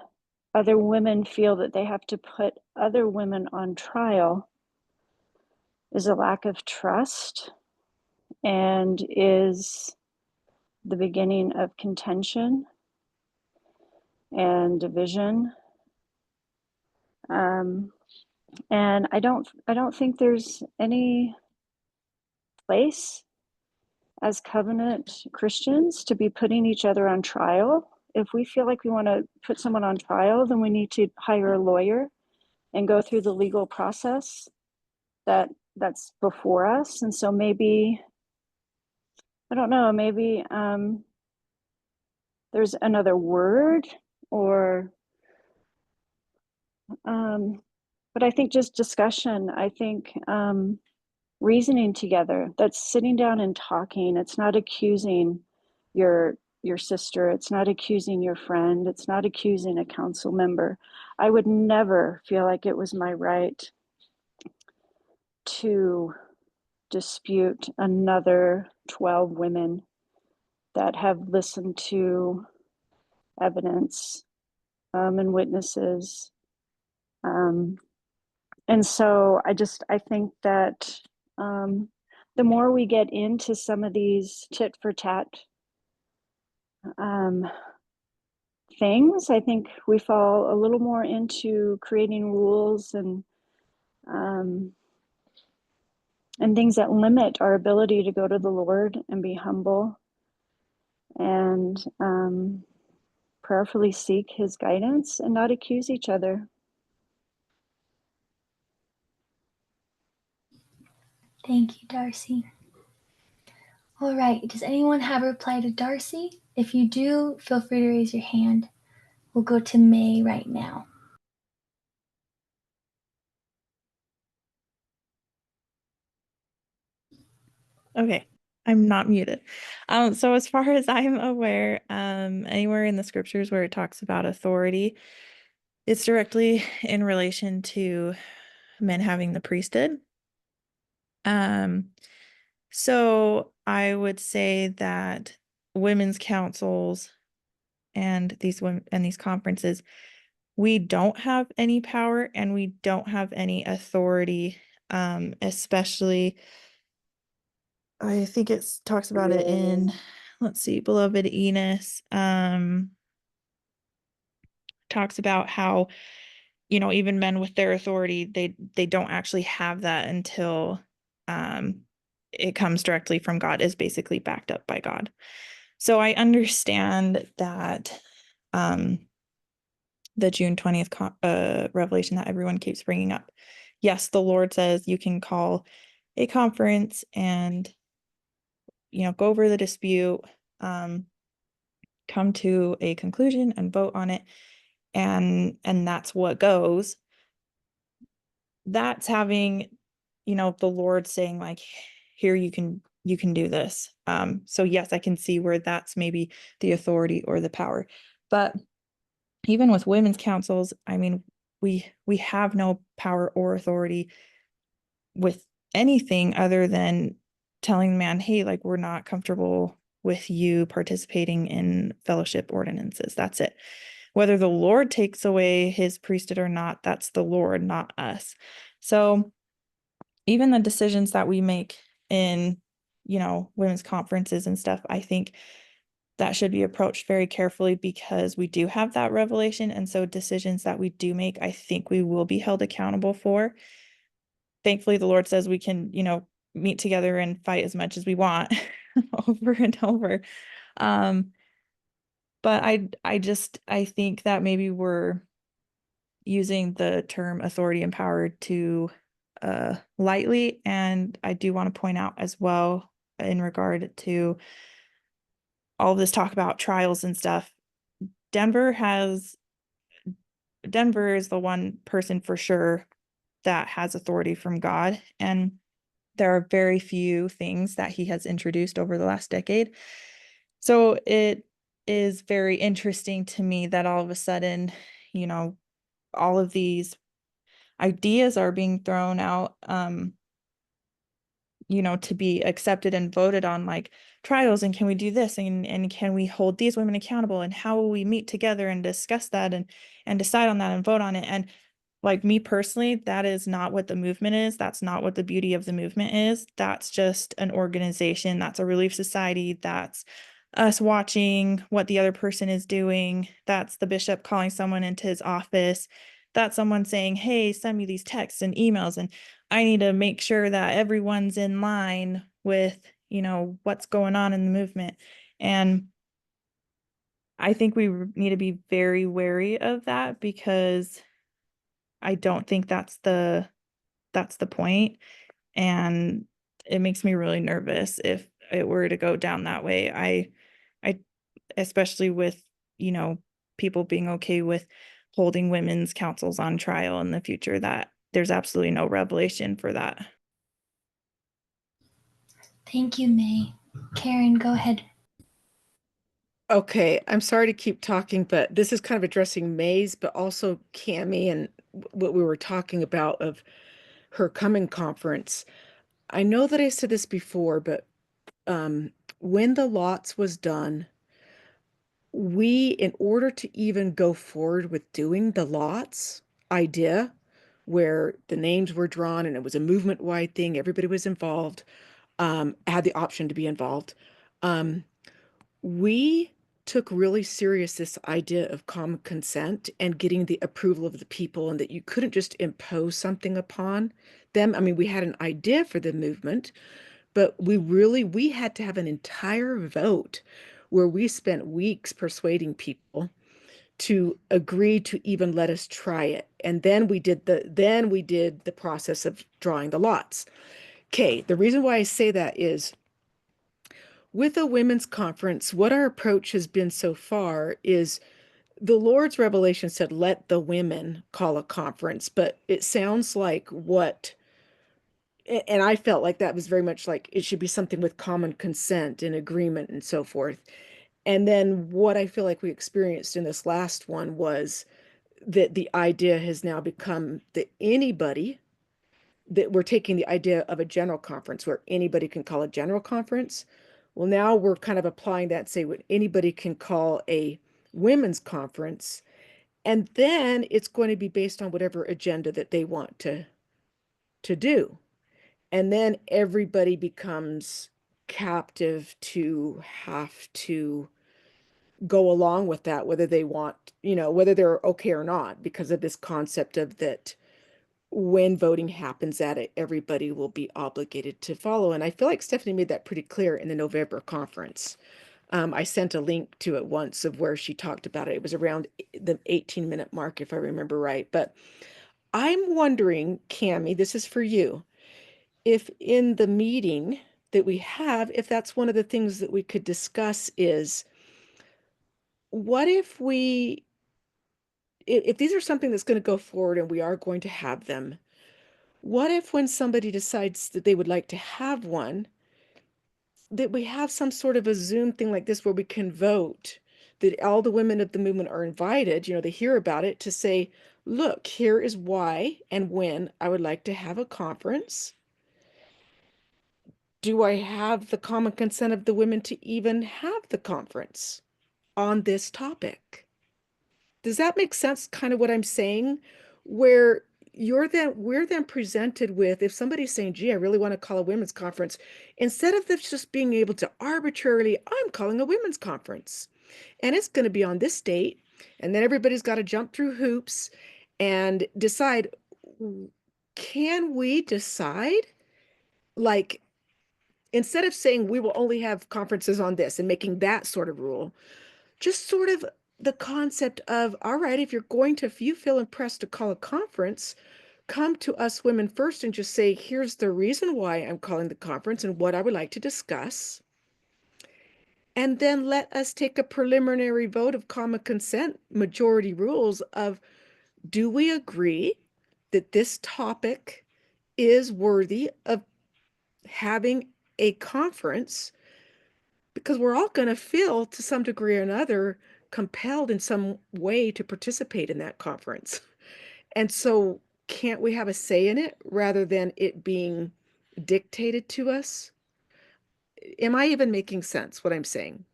Speaker 9: other women feel that they have to put other women on trial is a lack of trust and is the beginning of contention and division. And I don't think there's any place as covenant Christians to be putting each other on trial. If we feel like we want to put someone on trial, then we need to hire a lawyer and go through the legal process that's before us. And so maybe, I don't know, maybe there's another word or, but I think just discussion, I think reasoning together, that's sitting down and talking. It's not accusing your sister. It's not accusing your friend. It's not accusing a council member. I would never feel like it was my right to dispute another 12 women that have listened to evidence and witnesses. And so I think that the more we get into some of these tit for tat things, I think we fall a little more into creating rules and things that limit our ability to go to the Lord and be humble and prayerfully seek his guidance and not accuse each other.
Speaker 1: Thank you, Darcy. All right, does anyone have a reply to Darcy? If you do, feel free to raise your hand. We'll go to May right now.
Speaker 6: Okay, I'm not muted. So as far as I'm aware, anywhere in the scriptures where it talks about authority, it's directly in relation to men having the priesthood. So I would say that women's councils and these conferences, we don't have any power and we don't have any authority, especially I think it talks about it in, let's see, Beloved Enos, talks about how, even men with their authority, they don't actually have that until it comes directly from God, is basically backed up by God. So I understand that the June 20th revelation that everyone keeps bringing up. Yes, the Lord says you can call a conference and go over the dispute, come to a conclusion and vote on it, and that's what goes. That's having, the Lord saying like, here, you can do this. So yes, I can see where that's maybe the authority or the power. But even with women's councils, I mean, we have no power or authority with anything other than telling the man, hey, like, we're not comfortable with you participating in fellowship ordinances. That's it. Whether the Lord takes away his priesthood or not, that's the Lord, not us. So even the decisions that we make in, women's conferences and stuff, I think that should be approached very carefully because we do have that revelation. And so decisions that we do make, I think we will be held accountable for. Thankfully, the Lord says we can, meet together and fight as much as we want over and over. But I think that maybe we're using the term authority and power to lightly. And I do want to point out as well, in regard to all this talk about trials and stuff, Denver is the one person for sure that has authority from God. And there are very few things that he has introduced over the last decade. So it is very interesting to me that all of a sudden, all of these ideas are being thrown out, to be accepted and voted on, like trials, and can we do this, and can we hold these women accountable, and how will we meet together and discuss that and decide on that and vote on it. And like me personally, that is not what the movement is. That's not what the beauty of the movement is. That's just an organization. That's a relief society. That's us watching what the other person is doing. That's the bishop calling someone into his office. That's someone saying, hey, send me these texts and emails, and I need to make sure that everyone's in line with, what's going on in the movement. And I think we need to be very wary of that, because I don't think that's the point. And it makes me really nervous if it were to go down that way. I especially with, people being okay with holding women's councils on trial in the future, that there's absolutely no revelation for that.
Speaker 1: Thank you, May. Karen, go ahead.
Speaker 4: Okay, I'm sorry to keep talking, but this is kind of addressing May's, but also Cami and what we were talking about of her coming conference. I know that I said this before, but when the lots was done, we, in order to even go forward with doing the lots idea, where the names were drawn and it was a movement-wide thing, everybody was involved, had the option to be involved. We took really serious this idea of common consent and getting the approval of the people, and that you couldn't just impose something upon them. I mean, we had an idea for the movement, but we had to have an entire vote where we spent weeks persuading people to agree to even let us try it. And then we did the process of drawing the lots. Okay, the reason why I say that is, with a women's conference, what our approach has been so far is the Lord's revelation said, let the women call a conference, but it sounds like and I felt like that was very much like it should be something with common consent and agreement and so forth. And then what I feel like we experienced in this last one was that the idea has now become that we're taking the idea of a general conference where anybody can call a general conference. Well, now we're kind of applying that, say what anybody can call a women's conference, and then it's going to be based on whatever agenda that they want to do. And then everybody becomes captive to have to go along with that, whether they want, whether they're okay or not, because of this concept of that when voting happens at it, everybody will be obligated to follow. And I feel like Stephanie made that pretty clear in the November conference. I sent a link to it once of where she talked about it. It was around the 18-minute mark, if I remember right. But I'm wondering, Cami, this is for you, if in the meeting that we have, if that's one of the things that we could discuss is, what if these are something that's going to go forward and we are going to have them, what if when somebody decides that they would like to have one, that we have some sort of a Zoom thing like this where we can vote, that all the women of the movement are invited, they hear about it, to say, look, here is why and when I would like to have a conference. Do I have the common consent of the women to even have the conference on this topic? Does that make sense, kind of what I'm saying? Where we're then presented with, if somebody's saying, gee, I really want to call a women's conference, instead of this just being able to arbitrarily, I'm calling a women's conference, and it's going to be on this date, and then everybody's got to jump through hoops and decide, can we decide, like, instead of saying we will only have conferences on this and making that sort of rule, just sort of the concept of, all right, if you feel impressed to call a conference, come to us women first and just say, here's the reason why I'm calling the conference and what I would like to discuss. And then let us take a preliminary vote of common consent, majority rules of, do we agree that this topic is worthy of having a conference? Because we're all going to feel to some degree or another compelled in some way to participate in that conference. And so can't we have a say in it rather than it being dictated to us? Am I even making sense what I'm saying?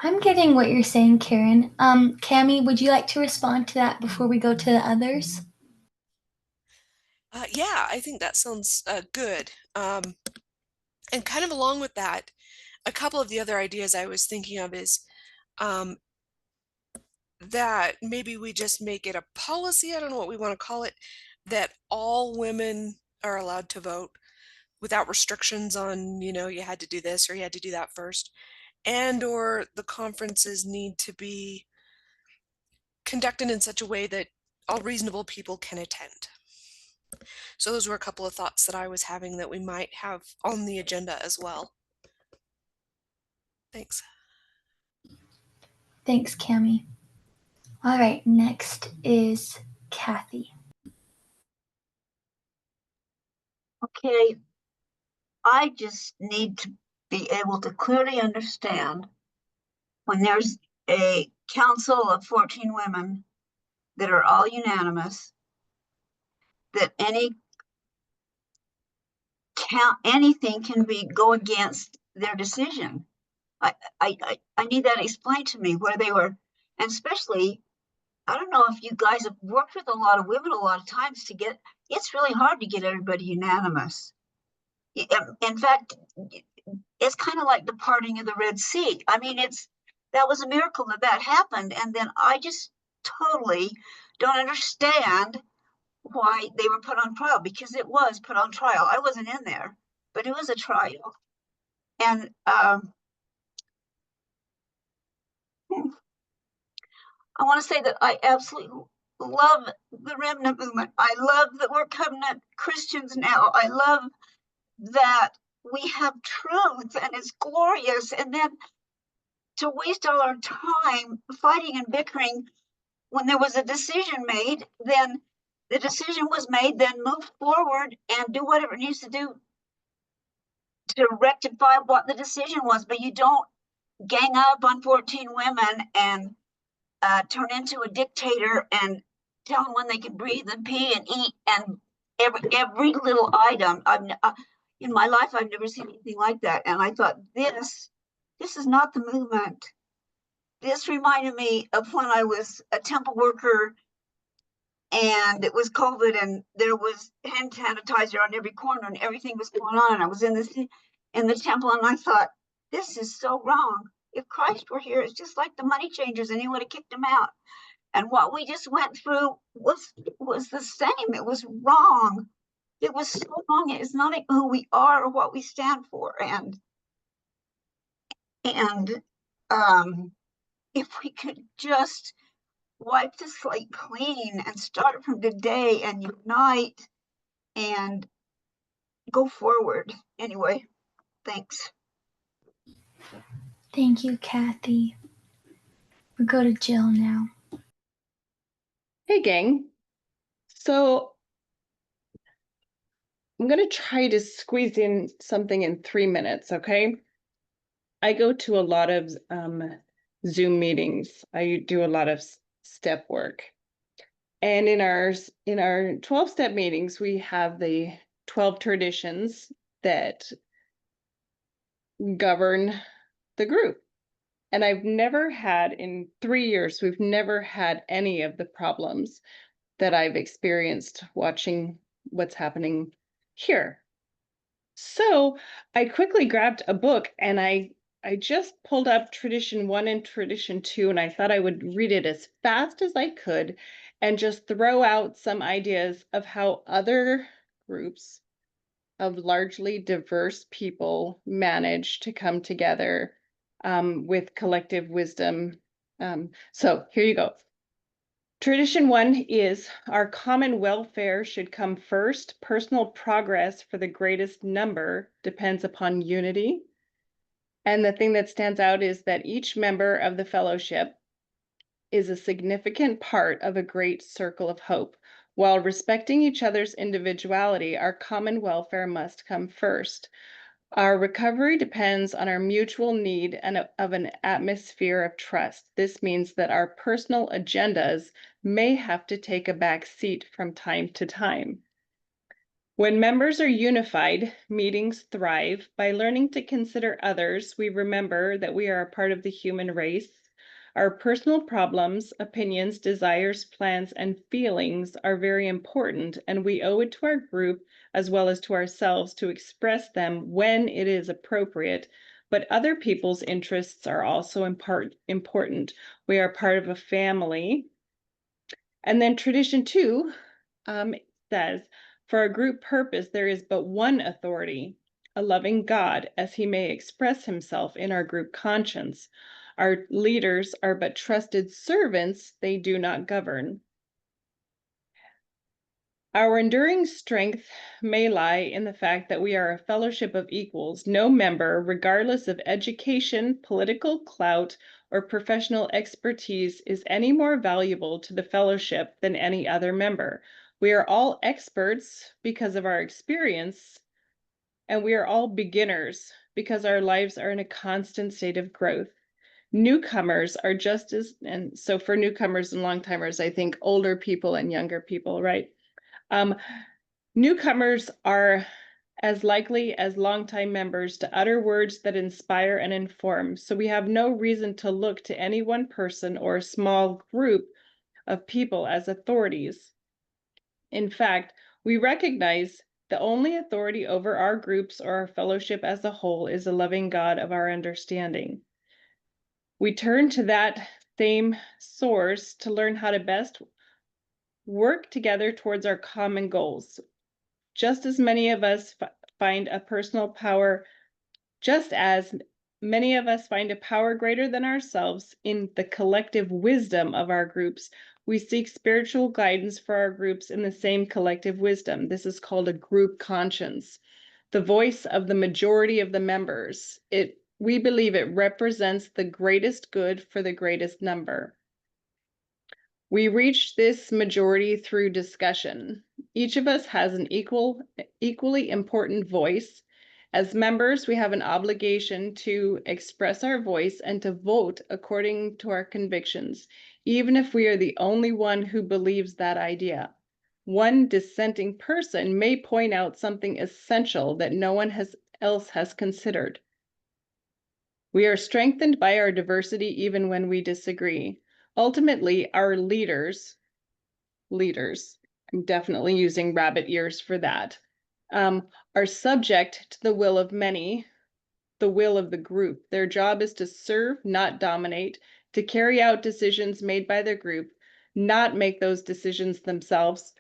Speaker 1: I'm getting what you're saying, Karen. Cami, would you like to respond to that before we go to the others?
Speaker 5: Yeah, I think that sounds good. And kind of along with that, a couple of the other ideas I was thinking of is that maybe we just make it a policy, I don't know what we want to call it, that all women are allowed to vote without restrictions on, you had to do this or you had to do that first. And or the conferences need to be conducted in such a way that all reasonable people can attend. So those were a couple of thoughts that I was having that we might have on the agenda as well. Thanks.
Speaker 1: Thanks, Cami. All right, next is Kathy.
Speaker 10: Okay, I just need to be able to clearly understand when there's a council of 14 women that are all unanimous, that anything can go against their decision. I need that explained to me where they were, and especially, I don't know if you guys have worked with a lot of women a lot of times it's really hard to get everybody unanimous. In fact, it's kind of like the parting of the Red Sea. I mean, that was a miracle that happened. And then I just totally don't understand why they were put on trial, because it was put on trial. I wasn't in there, but it was a trial. And I want to say that I absolutely love the Remnant movement. I love that we're covenant Christians now. I love that we have truth and it's glorious. And then to waste all our time fighting and bickering when there was a decision made, then the decision was made, then move forward and do whatever it needs to do to rectify what the decision was. But you don't gang up on 14 women and turn into a dictator and tell them when they can breathe and pee and eat and every little item. In my life, I've never seen anything like that. And I thought, this is not the movement. This reminded me of when I was a temple worker and it was COVID and there was hand sanitizer on every corner and everything was going on. And I was in the temple and I thought, this is so wrong. If Christ were here, it's just like the money changers and he would have kicked them out. And what we just went through was the same. It was wrong. It was so wrong. It's not who we are or what we stand for. And if we could just wipe the slate clean and start from today and unite and go forward. Anyway, thanks.
Speaker 1: Thank you, Kathy. We'll go to Jill now.
Speaker 11: Hey, gang. So I'm going to try to squeeze in something in 3 minutes, okay? I go to a lot of Zoom meetings. I do a lot of step work. And in our 12-step meetings, we have the 12 traditions that govern the group. And I've never had, in 3 years, we've never had any of the problems that I've experienced watching what's happening here. So I quickly grabbed a book and I just pulled up Tradition 1 and Tradition 2, and I thought I would read it as fast as I could and just throw out some ideas of how other groups of largely diverse people manage to come together with collective wisdom. So here you go. Tradition 1 is our common welfare should come first. Personal progress for the greatest number depends upon unity. And the thing that stands out is that each member of the fellowship is a significant part of a great circle of hope. While respecting each other's individuality, our common welfare must come first. Our recovery depends on our mutual need of an atmosphere of trust. This means that our personal agendas may have to take a back seat from time to time. When members are unified, meetings thrive. By learning to consider others, we remember that we are a part of the human race. Our personal problems, opinions, desires, plans, and feelings are very important, and we owe it to our group as well as to ourselves to express them when it is appropriate. But other people's interests are also important. We are part of a family. And then tradition 2 says, for a group purpose, there is but one authority, a loving God, as he may express himself in our group conscience. Our leaders are but trusted servants, they do not govern. Our enduring strength may lie in the fact that we are a fellowship of equals. No member, regardless of education, political clout, or professional expertise, is any more valuable to the fellowship than any other member. We are all experts because of our experience, and we are all beginners because our lives are in a constant state of growth. Newcomers are just as, and so for newcomers and long-timers, I think older people and younger people, right? Newcomers are as likely as longtime members to utter words that inspire and inform, so we have no reason to look to any one person or a small group of people as authorities. In fact, we recognize the only authority over our groups or our fellowship as a whole is the loving God of our understanding. We turn to that same source to learn how to best work together towards our common goals. Just as many of us find a personal power, just as many of us find a power greater than ourselves in the collective wisdom of our groups, we seek spiritual guidance for our groups in the same collective wisdom. This is called a group conscience, the voice of the majority of the members. We believe it represents the greatest good for the greatest number. We reach this majority through discussion. Each of us has an equally important voice. As members, we have an obligation to express our voice and to vote according to our convictions, even if we are the only one who believes that idea. One dissenting person may point out something essential that no one else has considered. We are strengthened by our diversity even when we disagree. Ultimately, our leaders, I'm definitely using rabbit ears for that, are subject to the will of many, the will of the group. Their job is to serve, not dominate, to carry out decisions made by their group, not make those decisions themselves.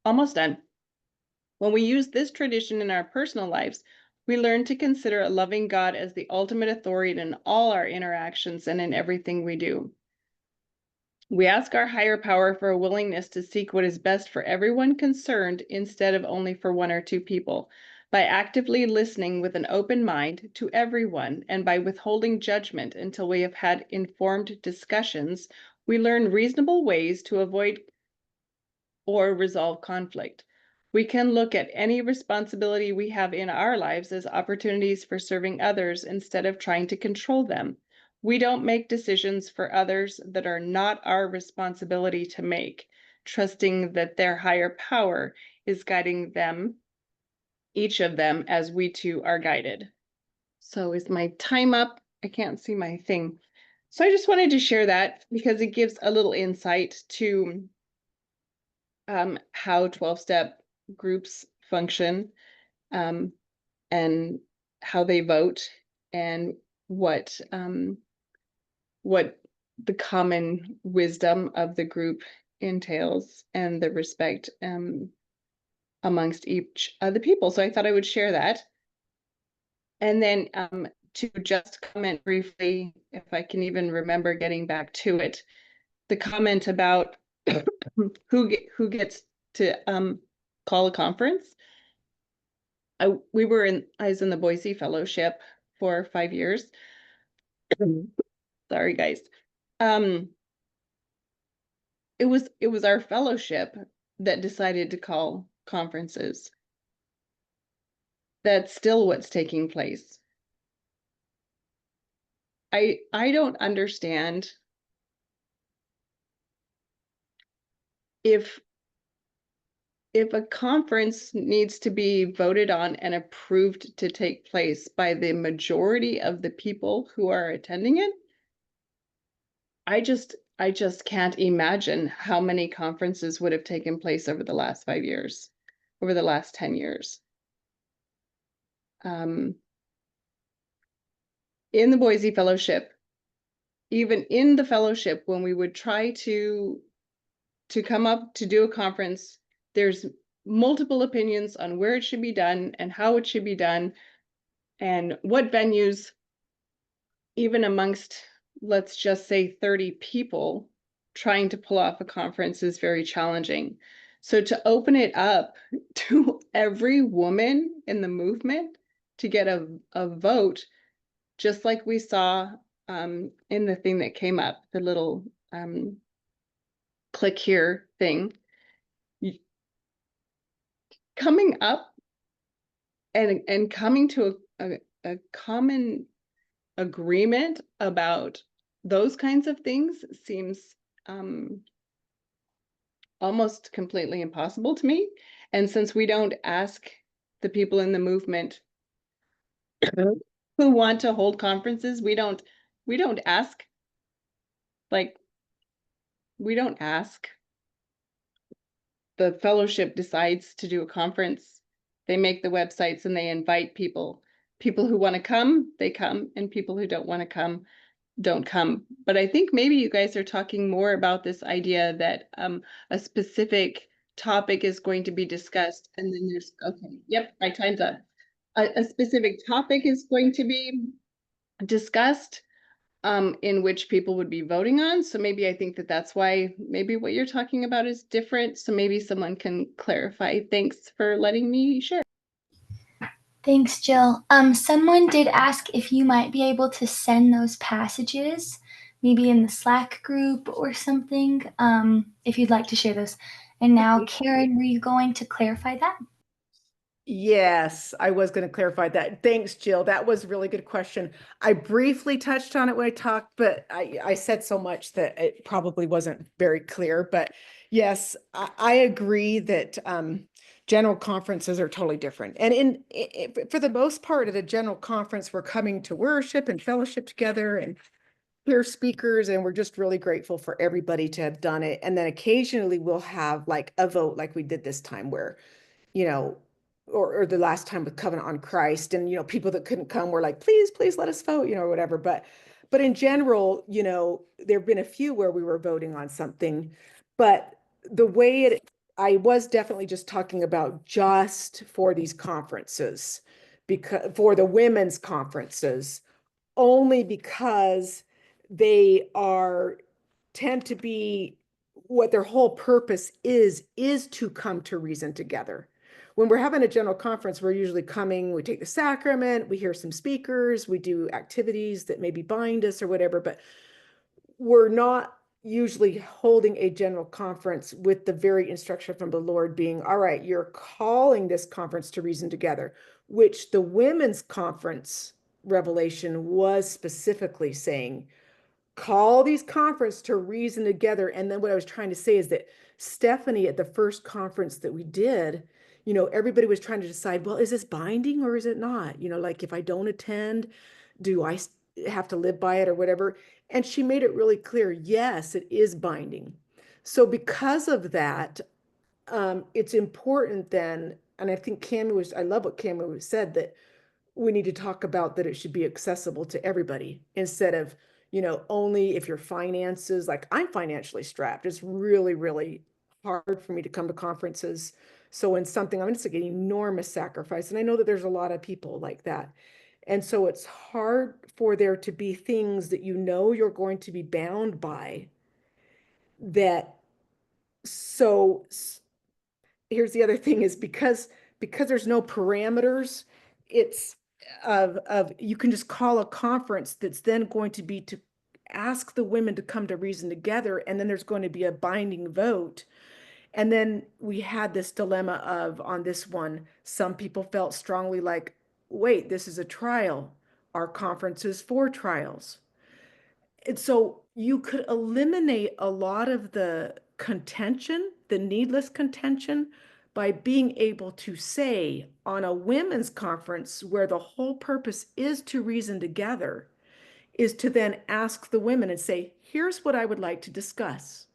Speaker 11: Almost done. When we use this tradition in our personal lives, we learn to consider a loving God as the ultimate authority in all our interactions and in everything we do. We ask our higher power for a willingness to seek what is best for everyone concerned instead of only for one or two people. By actively listening with an open mind to everyone and by withholding judgment until we have had informed discussions, we learn reasonable ways to avoid or resolve conflict. We can look at any responsibility we have in our lives as opportunities for serving others instead of trying to control them. We don't make decisions for others that are not our responsibility to make, trusting that their higher power is guiding them, each of them, as we too are guided. So is my time up? I can't see my thing. So I just wanted to share that because it gives a little insight to how 12-step groups function, and how they vote, and what the common wisdom of the group entails, and the respect amongst each of the people. So I thought I would share that. And then to just comment briefly, if I can even remember getting back to it, the comment about who gets to call a conference. I was in the Boise Fellowship for 5 years. Sorry, guys. It was our fellowship that decided to call conferences. That's still what's taking place. I don't understand if a conference needs to be voted on and approved to take place by the majority of the people who are attending it. I just can't imagine how many conferences would have taken place over the last 5 years, over the last 10 years. In the Boise Fellowship, even in the fellowship, when we would try to come up to do a conference, there's multiple opinions on where it should be done and how it should be done and what venues. Even amongst, let's just say 30 people, trying to pull off a conference is very challenging. So to open it up to every woman in the movement to get a vote, just like we saw in the thing that came up, the little click here thing, coming up and coming to a common agreement about those kinds of things seems almost completely impossible to me. And since we don't ask the people in the movement who want to hold conferences, we don't ask, like, we don't ask. The fellowship decides to do a conference. They make the websites and they invite people. People who want to come, they come, and people who don't want to come, don't come. But I think maybe you guys are talking more about this idea that a specific topic is going to be discussed, and then there's, okay, yep, my time's up. A specific topic is going to be discussed in which people would be voting on. So maybe I think that that's why maybe what you're talking about is different. So maybe someone can clarify. Thanks for letting me share.
Speaker 1: Thanks, Jill. Someone did ask if you might be able to send those passages, maybe in the Slack group or something, if you'd like to share those. And now, Karen, were you going to clarify that?
Speaker 4: Yes, I was going to clarify that. Thanks, Jill. That was a really good question. I briefly touched on it when I talked, but I said so much that it probably wasn't very clear. But yes, I agree that general conferences are totally different. And for the most part, at a general conference, we're coming to worship and fellowship together and hear speakers, and we're just really grateful for everybody to have done it. And then occasionally we'll have like a vote like we did this time where, you know, or the last time with Covenant on Christ, and, you know, people that couldn't come were like, please let us vote, you know, or whatever. But in general, you know, there've been a few where we were voting on something, but the way I was definitely just talking about just for these conferences, because for the women's conferences, only because they tend to be what their whole purpose is to come to reason together. When we're having a general conference, we're usually coming, we take the sacrament, we hear some speakers, we do activities that maybe bind us or whatever, but we're not usually holding a general conference with the very instruction from the Lord being, all right, you're calling this conference to reason together, which the women's conference revelation was specifically saying, call these conferences to reason together. And then what I was trying to say is that Stephanie, at the first conference that we did, you know, everybody was trying to decide, well, is this binding or is it not? You know, like if I don't attend, do I have to live by it or whatever? And she made it really clear, yes, it is binding. So because of that, it's important then, and I think I love what Cammie said, that we need to talk about that it should be accessible to everybody instead of, you know, only if your finances, like I'm financially strapped. It's really, really hard for me to come to conferences. So when something, I'm just like an enormous sacrifice. And I know that there's a lot of people like that. And so it's hard for there to be things that you know you're going to be bound by that, so here's the other thing is because there's no parameters, it's of you can just call a conference that's then going to be to ask the women to come to reason together, and then there's going to be a binding vote. And then we had this dilemma of, on this one, some people felt strongly like, wait, this is a trial. Our conference is for trials. And so you could eliminate a lot of the contention, the needless contention, by being able to say on a women's conference where the whole purpose is to reason together, is to then ask the women and say, here's what I would like to discuss.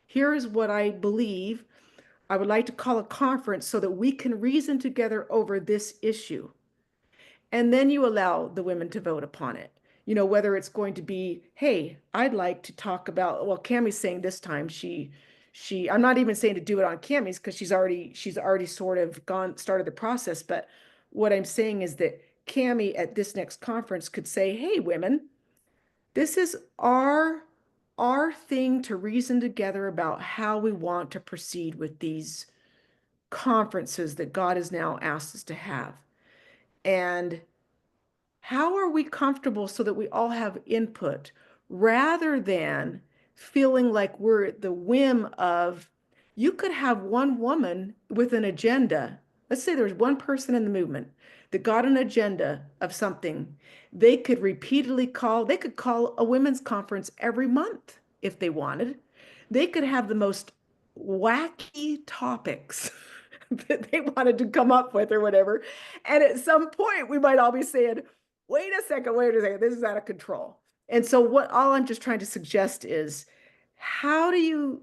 Speaker 4: Here is what I believe. I would like to call a conference so that we can reason together over this issue. And then you allow the women to vote upon it. You know, whether it's going to be, hey, I'd like to talk about, well, Cammie's saying this time I'm not even saying to do it on Cammie's because she's already sort of started the process. But what I'm saying is that Cammie at this next conference could say, hey, women, this is our thing to reason together about how we want to proceed with these conferences that God has now asked us to have. And how are we comfortable so that we all have input rather than feeling like we're at the whim of, you could have one woman with an agenda. Let's say there's one person in the movement that got an agenda of something. They could call a women's conference every month if they wanted. They could have the most wacky topics that they wanted to come up with or whatever. And at some point we might all be saying, wait a second, this is out of control. And so all I'm just trying to suggest is, how do you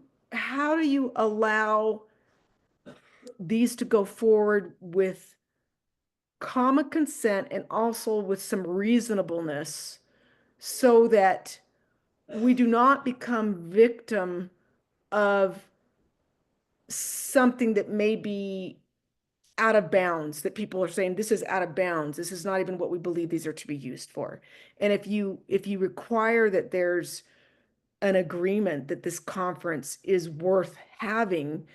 Speaker 4: allow these to go forward with common consent and also with some reasonableness so that we do not become victim of something that may be out of bounds, that people are saying this is out of bounds, this is not even what we believe these are to be used for. And if you require that there's an agreement that this conference is worth having,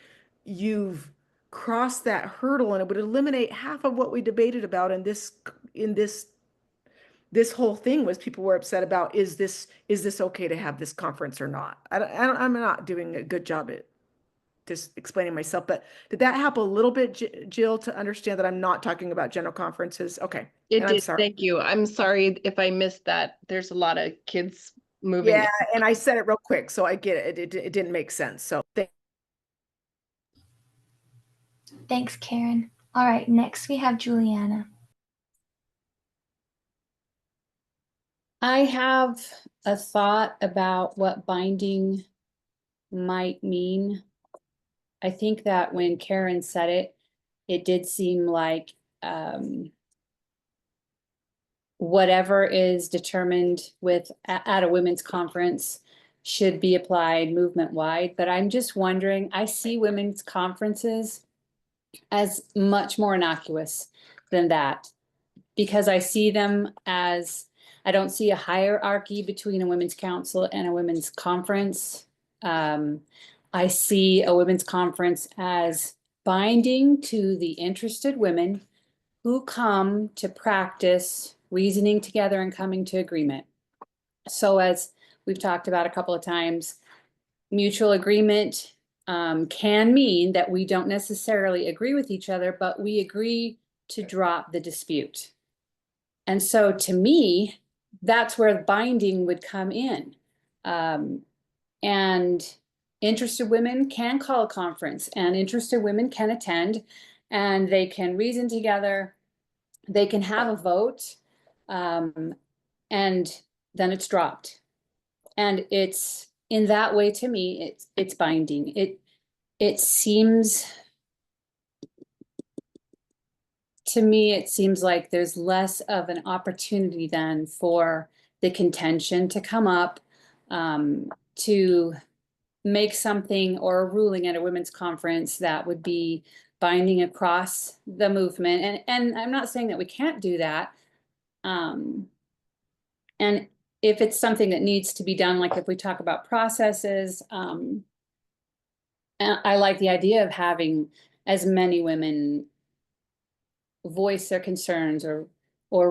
Speaker 4: you've crossed that hurdle, and it would eliminate half of what we debated about in this whole thing. Was people were upset about, is this okay to have this conference or not? I'm not doing a good job at just explaining myself, but did that help a little bit, Jill, to understand that I'm not talking about general conferences? Okay.
Speaker 11: It
Speaker 4: And
Speaker 11: did.
Speaker 4: I'm sorry.
Speaker 11: Thank you. I'm sorry if I missed that. There's a lot of kids moving.
Speaker 4: Yeah, and I said it real quick, so I get it. It didn't make sense. So
Speaker 1: Thanks, Karen. All right, next we have Juliana.
Speaker 7: I have a thought about what binding might mean. I think that when Karen said it, it did seem like whatever is determined at a women's conference should be applied movement wide. But I'm just wondering, I see women's conferences as much more innocuous than that, because I see them as, I don't see a hierarchy between a women's council and a women's conference. I see a women's conference as binding to the interested women who come to practice reasoning together and coming to agreement. So as we've talked about a couple of times, mutual agreement can mean that we don't necessarily agree with each other, but we agree to drop the dispute. And so to me, that's where binding would come in. And interested women can call a conference, and interested women can attend, and they can reason together. They can have a vote, and then it's dropped. And it's, in that way, to me, it's binding. It seems, to me, it seems like there's less of an opportunity then for the contention to come up, to make something or a ruling at a women's conference that would be binding across the movement. And I'm not saying that we can't do that. And if it's something that needs to be done, like if we talk about processes, I like the idea of having as many women voice their concerns or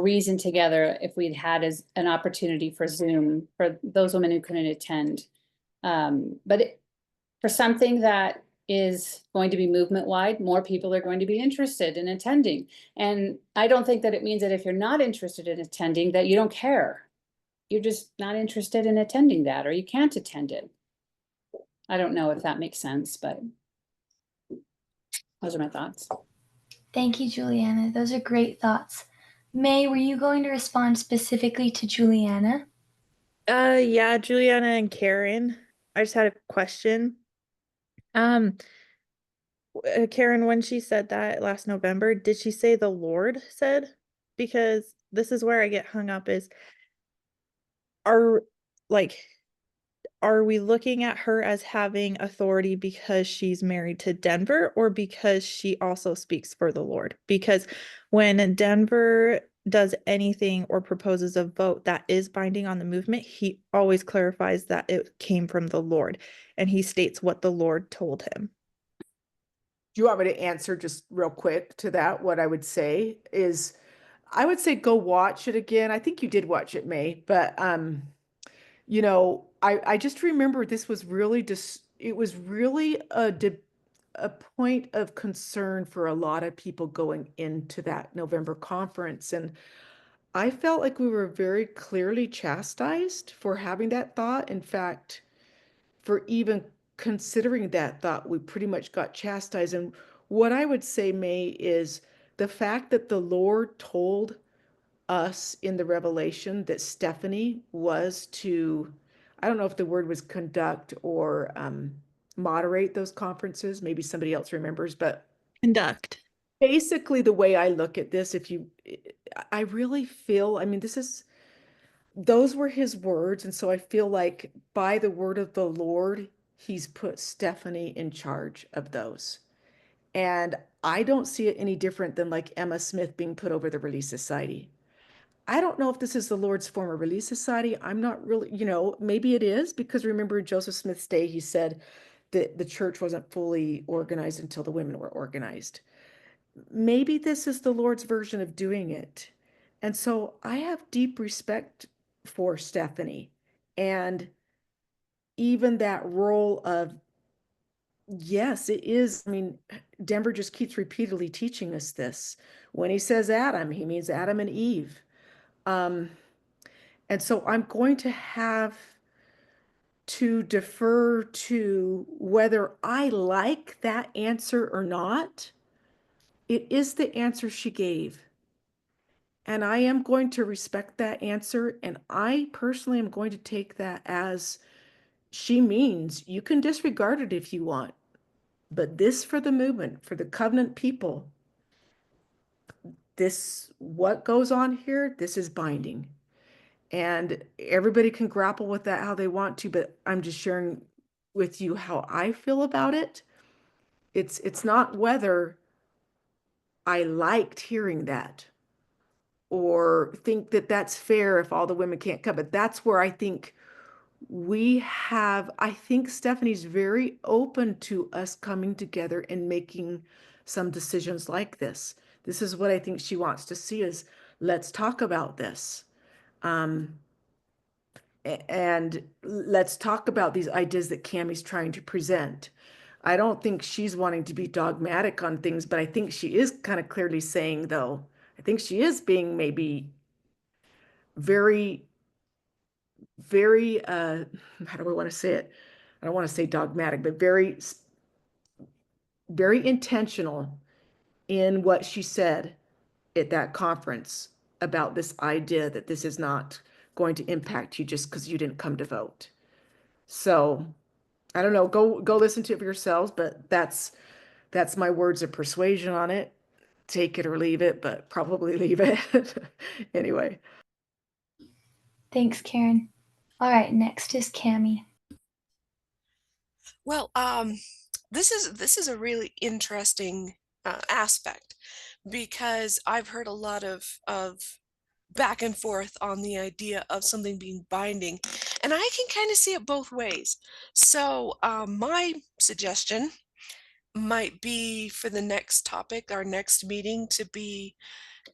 Speaker 7: reason together if we'd had as an opportunity for Zoom for those women who couldn't attend. For something that is going to be movement wide, more people are going to be interested in attending. And I don't think that it means that if you're not interested in attending, that you don't care. You're just not interested in attending that, or you can't attend it. I don't know if that makes sense, but those are my thoughts.
Speaker 1: Thank you, Juliana. Those are great thoughts. May, were you going to respond specifically to Juliana?
Speaker 6: Yeah, Juliana and Karen. I just had a question. Karen, when she said that last November, did she say the Lord said? Because this is where I get hung up is, are we looking at her as having authority because she's married to Denver, or because she also speaks for the Lord? Because when Denver does anything or proposes a vote that is binding on the movement, he always clarifies that it came from the Lord, and he states what the Lord told him.
Speaker 4: Do you want me to answer just real quick to that? What I would say is, I would say go watch it again. I think you did watch it, May, but you know, I just remember this was really it was really a point of concern for a lot of people going into that November conference. And I felt like we were very clearly chastised for having that thought. In fact, for even considering that thought, we pretty much got chastised. And what I would say, May, is the fact that the Lord told us in the revelation that Stephanie was to, I don't know if the word was conduct or moderate those conferences. Maybe somebody else remembers, but
Speaker 6: Conduct.
Speaker 4: basically the way I look at this, I really feel, I mean, those were his words. And so I feel like by the word of the Lord, he's put Stephanie in charge of those. And I don't see it any different than like Emma Smith being put over the Relief Society. I don't know if this is the Lord's former Relief Society. I'm not really, maybe it is, because remember in Joseph Smith's day, he said that the church wasn't fully organized until the women were organized. Maybe this is the Lord's version of doing it. And so I have deep respect for Stephanie, and even that role of, yes, it is. I mean, Denver just keeps repeatedly teaching us this. When he says Adam, he means Adam and Eve. And so I'm going to have to defer to whether I like that answer or not. It is the answer she gave. And I am going to respect that answer. And I personally am going to take that as she means you can disregard it if you want. But this, for the movement, for the covenant people, what goes on here, this is binding. And everybody can grapple with that how they want to, but I'm just sharing with you how I feel about it. It's not whether I liked hearing that or think that that's fair if all the women can't come, but that's where I think I think Stephanie's very open to us coming together and making some decisions like this. This is what I think she wants to see is, let's talk about this. And let's talk about these ideas that Cammie's trying to present. I don't think she's wanting to be dogmatic on things, but I think she is kind of clearly saying, though, I think she is being maybe very, very, how do I want to say it? I don't want to say dogmatic, but very, very intentional in what she said at that conference about this idea that this is not going to impact you just because you didn't come to vote. So I don't know, go listen to it for yourselves, but that's my words of persuasion on it. Take it or leave it, but probably leave it. Anyway.
Speaker 1: Thanks, Karen. All right, next is Cammie.
Speaker 5: Well, this is a really interesting aspect, because I've heard a lot of back and forth on the idea of something being binding, And I can kind of see it both ways. So my suggestion might be for the next topic, our next meeting, to be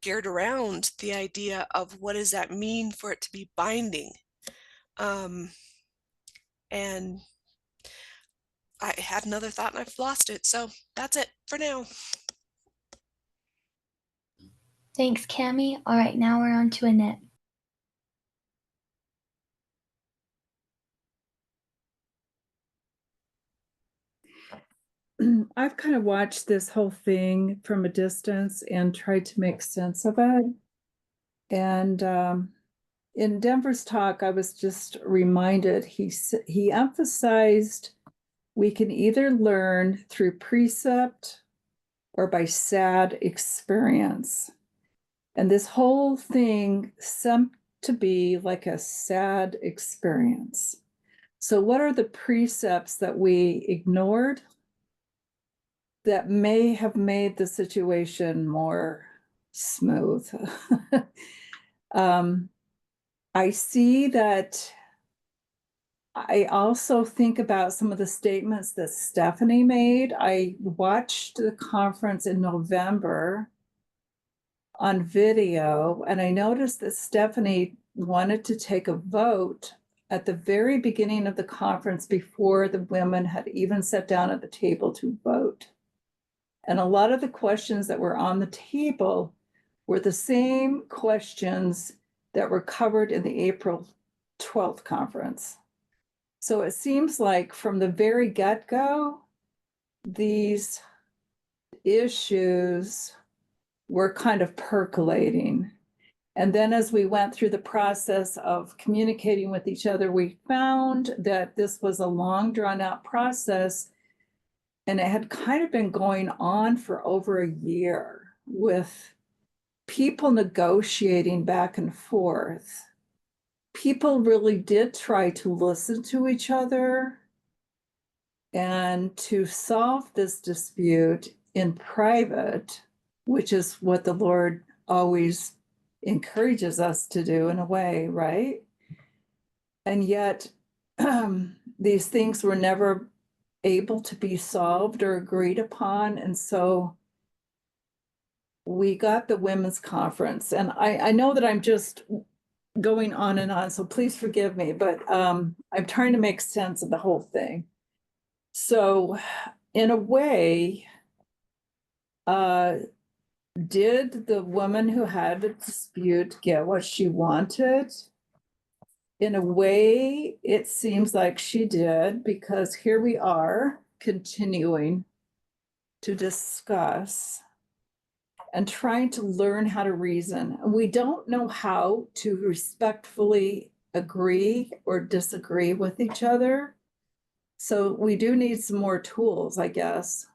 Speaker 5: geared around the idea of what does that mean for it to be binding. And I had another thought and I've lost it. So that's it for now.
Speaker 1: Thanks, Cami. All right, now we're on to Annette.
Speaker 12: I've kind of watched this whole thing from a distance and tried to make sense of it. And in Denver's talk, I was just reminded, he emphasized we can either learn through precept or by sad experience. And this whole thing seemed to be like a sad experience. So what are the precepts that we ignored that may have made the situation more smooth? I see that. I also think about some of the statements that Stephanie made. I watched the conference in November on video, and I noticed that Stephanie wanted to take a vote at the very beginning of the conference before the women had even sat down at the table to vote. And a lot of the questions that were on the table were the same questions that were covered in the April 12th conference. So it seems like from the very get-go, these issues were kind of percolating. And then as we went through the process of communicating with each other, we found that this was a long drawn out process, and it had kind of been going on for over a year with people negotiating back and forth. People really did try to listen to each other and to solve this dispute in private, which is what the Lord always encourages us to do in a way, right? And yet, these things were never able to be solved or agreed upon. And so we got the women's conference. And I know that I'm just going on and on, so please forgive me, but I'm trying to make sense of the whole thing. So in a way, did the woman who had the dispute get what she wanted? In a way, it seems like she did, because here we are continuing to discuss and trying to learn how to reason. We don't know how to respectfully agree or disagree with each other. So we do need some more tools, I guess.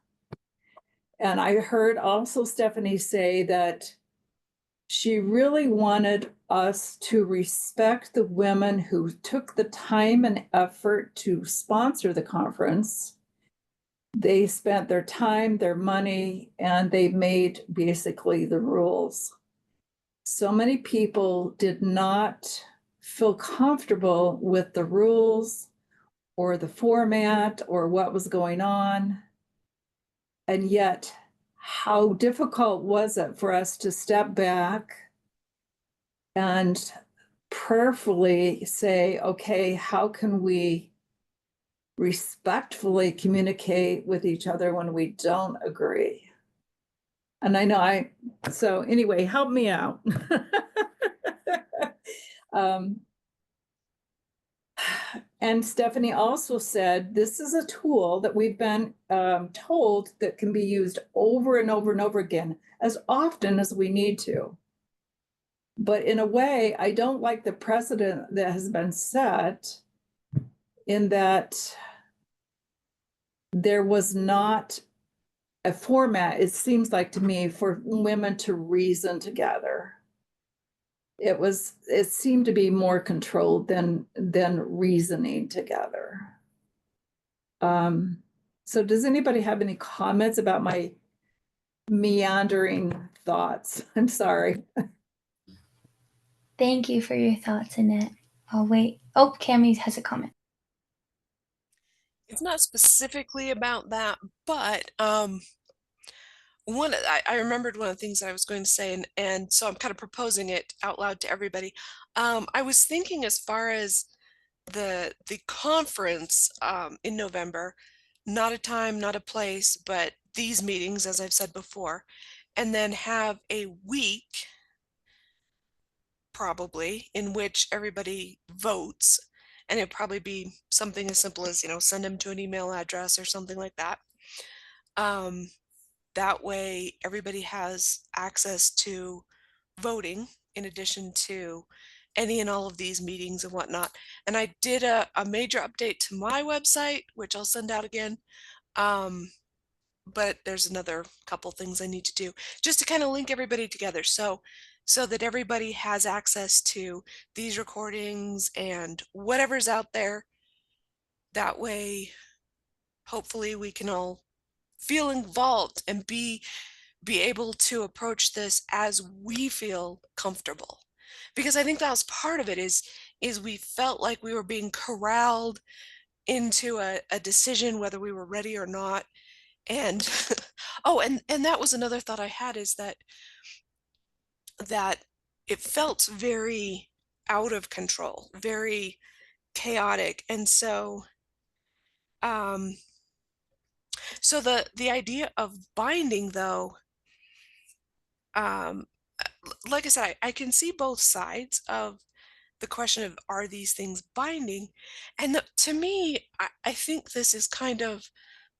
Speaker 12: And I heard also Stephanie say that she really wanted us to respect the women who took the time and effort to sponsor the conference. They spent their time, their money, and they made basically the rules. So many people did not feel comfortable with the rules or the format or what was going on. And yet, how difficult was it for us to step back and prayerfully say, okay, how can we respectfully communicate with each other when we don't agree? And I know so anyway, help me out. And Stephanie also said, this is a tool that we've been told that can be used over and over and over again, as often as we need to. But in a way, I don't like the precedent that has been set, in that there was not a format, it seems like to me, for women to reason together. It seemed to be more controlled than reasoning together. So does anybody have any comments about my meandering thoughts? I'm sorry.
Speaker 1: Thank you for your thoughts, Annette. Oh, wait. Oh, Cami has a comment.
Speaker 5: It's not specifically about that, but I remembered one of the things that I was going to say, and so I'm kind of proposing it out loud to everybody. I was thinking as far as the conference in November, not a time, not a place, but these meetings, as I've said before, and then have a week probably in which everybody votes, and it'd probably be something as simple as, send them to an email address or something like that. That way everybody has access to voting in addition to any and all of these meetings and whatnot. And I did a major update to my website, which I'll send out again. But there's another couple things I need to do just to kind of link everybody together. So that everybody has access to these recordings and whatever's out there. That way, hopefully we can all feel involved and be able to approach this as we feel comfortable. Because I think that was part of it is we felt like we were being corralled into a decision whether we were ready or not. And oh, and that was another thought I had, is that it felt very out of control, very chaotic. And so so the idea of binding, though, like I said, I can see both sides of the question of, are these things binding? And to me, I think this is kind of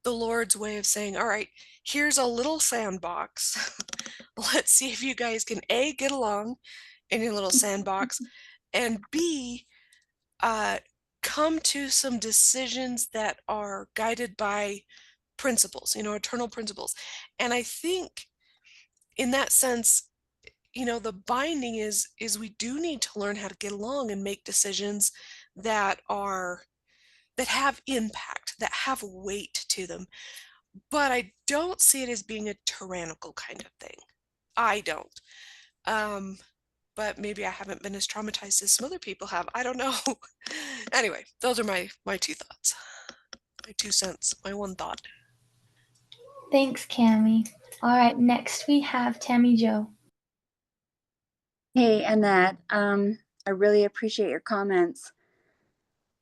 Speaker 5: the Lord's way of saying, all right, here's a little sandbox. Let's see if you guys can A, get along in your little sandbox, and B, come to some decisions that are guided by principles, eternal principles. And I think in that sense, the binding is we do need to learn how to get along and make decisions that have impact, that have weight to them. But I don't see it as being a tyrannical kind of thing. I don't. But maybe I haven't been as traumatized as some other people have. I don't know. Anyway, those are my two thoughts. My 2 cents, my one thought.
Speaker 1: Thanks, Cami. All right, next we have Tammy Jo.
Speaker 13: Hey, Annette. I really appreciate your comments.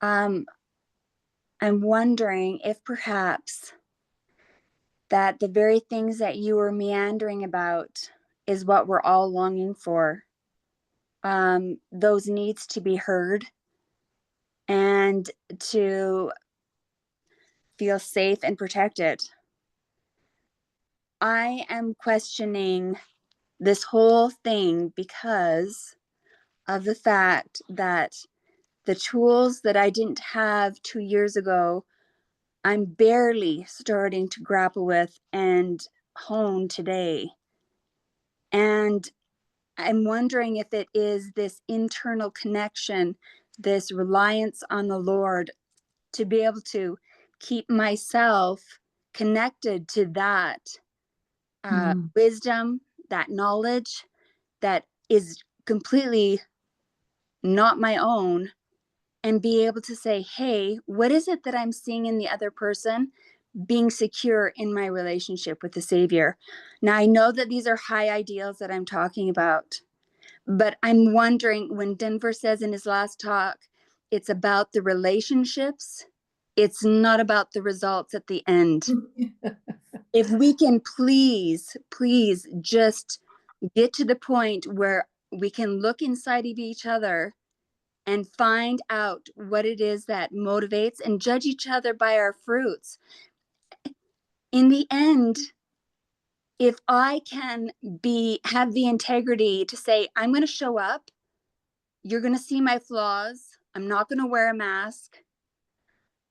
Speaker 13: I'm wondering if perhaps that the very things that you were meandering about is what we're all longing for. Those needs to be heard and to feel safe and protected. I am questioning this whole thing because of the fact that the tools that I didn't have 2 years ago, I'm barely starting to grapple with and hone today. And I'm wondering if it is this internal connection, this reliance on the Lord to be able to keep myself connected to that wisdom, that knowledge that is completely not my own, and be able to say, hey, what is it that I'm seeing in the other person? Being secure in my relationship with the Savior. Now, I know that these are high ideals that I'm talking about, but I'm wondering, when Denver says in his last talk, it's about the relationships, it's not about the results at the end. If we can please just get to the point where we can look inside of each other and find out what it is that motivates and judge each other by our fruits. In the end, if I can have the integrity to say, I'm going to show up, you're going to see my flaws, I'm not going to wear a mask,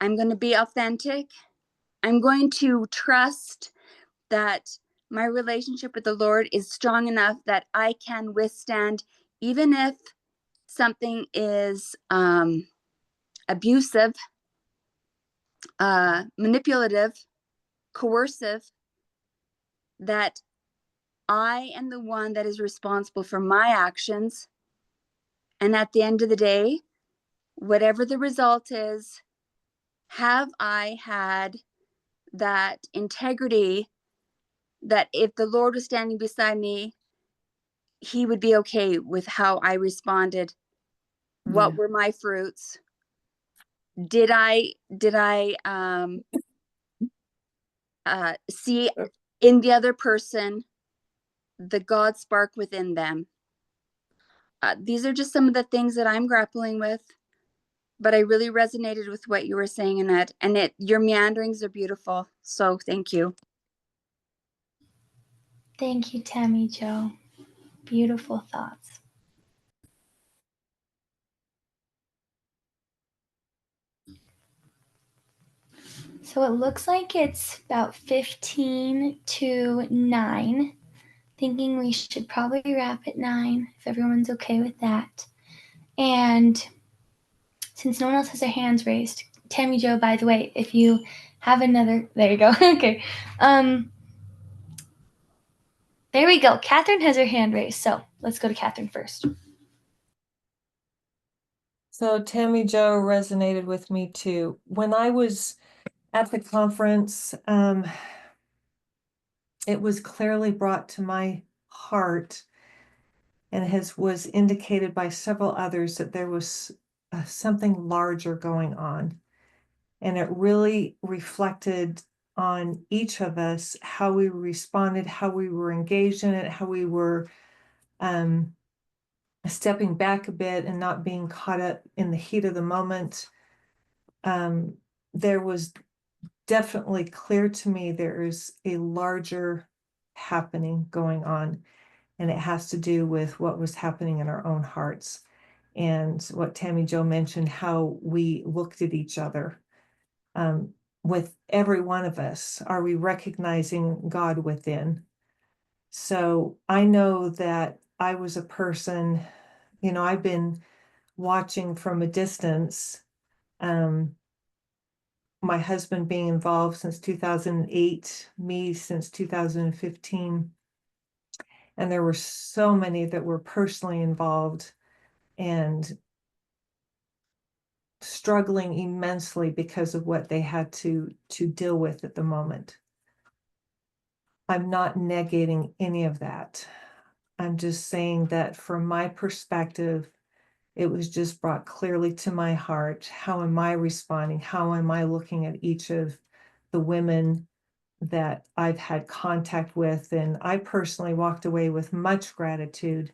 Speaker 13: I'm going to be authentic, I'm going to trust that my relationship with the Lord is strong enough that I can withstand, even if something is abusive, manipulative, coercive, that I am the one that is responsible for my actions. And at the end of the day, whatever the result is, have I had that integrity that if the Lord was standing beside me, he would be okay with how I responded? What were my fruits? Did I see in the other person the God spark within them? These are just some of the things that I'm grappling with, but I really resonated with what you were saying, Annette, and your meanderings are beautiful. So thank you.
Speaker 1: Thank you, Tammy Jo. Beautiful thoughts. So it looks like it's about 15 to 9. Thinking we should probably wrap at 9 if everyone's okay with that. And since no one else has their hands raised, Tammy Jo, by the way, if you have another, there you go. Okay. There we go. Catherine has her hand raised. So let's go to Catherine first.
Speaker 2: So Tammy Jo resonated with me too. When I was at the conference, it was clearly brought to my heart and was indicated by several others that there was something larger going on. And it really reflected on each of us, how we responded, how we were engaged in it, how we were stepping back a bit and not being caught up in the heat of the moment. There was definitely clear to me there is a larger happening going on, and it has to do with what was happening in our own hearts. And what Tammy Jo mentioned, how we looked at each other. With every one of us, are we recognizing God within? So I know that I was a person, I've been watching from a distance, my husband being involved since 2008, me since 2015. And there were so many that were personally involved and struggling immensely because of what they had to deal with at the moment. I'm not negating any of that. I'm just saying that from my perspective, it was just brought clearly to my heart. How am I responding? How am I looking at each of the women that I've had contact with? And I personally walked away with much gratitude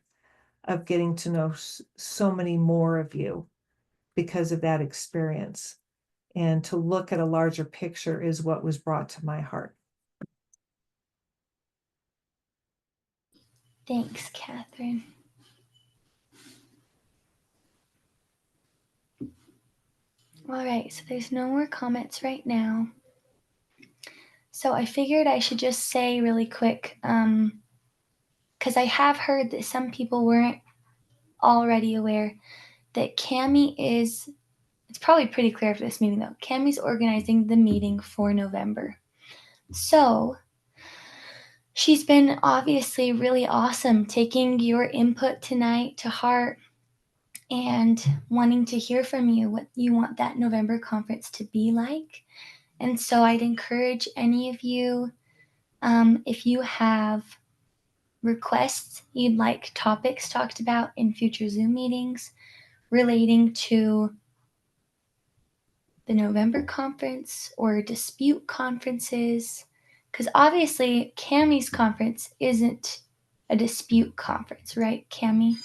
Speaker 2: of getting to know so many more of you because of that experience. And to look at a larger picture is what was brought to my heart.
Speaker 1: Thanks, Catherine. All right, so there's no more comments right now. So I figured I should just say really quick, because I have heard that some people weren't already aware that Cami is, it's probably pretty clear for this meeting though, Cami's organizing the meeting for November. So she's been obviously really awesome, taking your input tonight to heart and wanting to hear from you what you want that November conference to be like. And so I'd encourage any of you, if you have requests you'd like topics talked about in future Zoom meetings relating to the November conference or dispute conferences, because obviously Cami's conference isn't a dispute conference, right, Cami?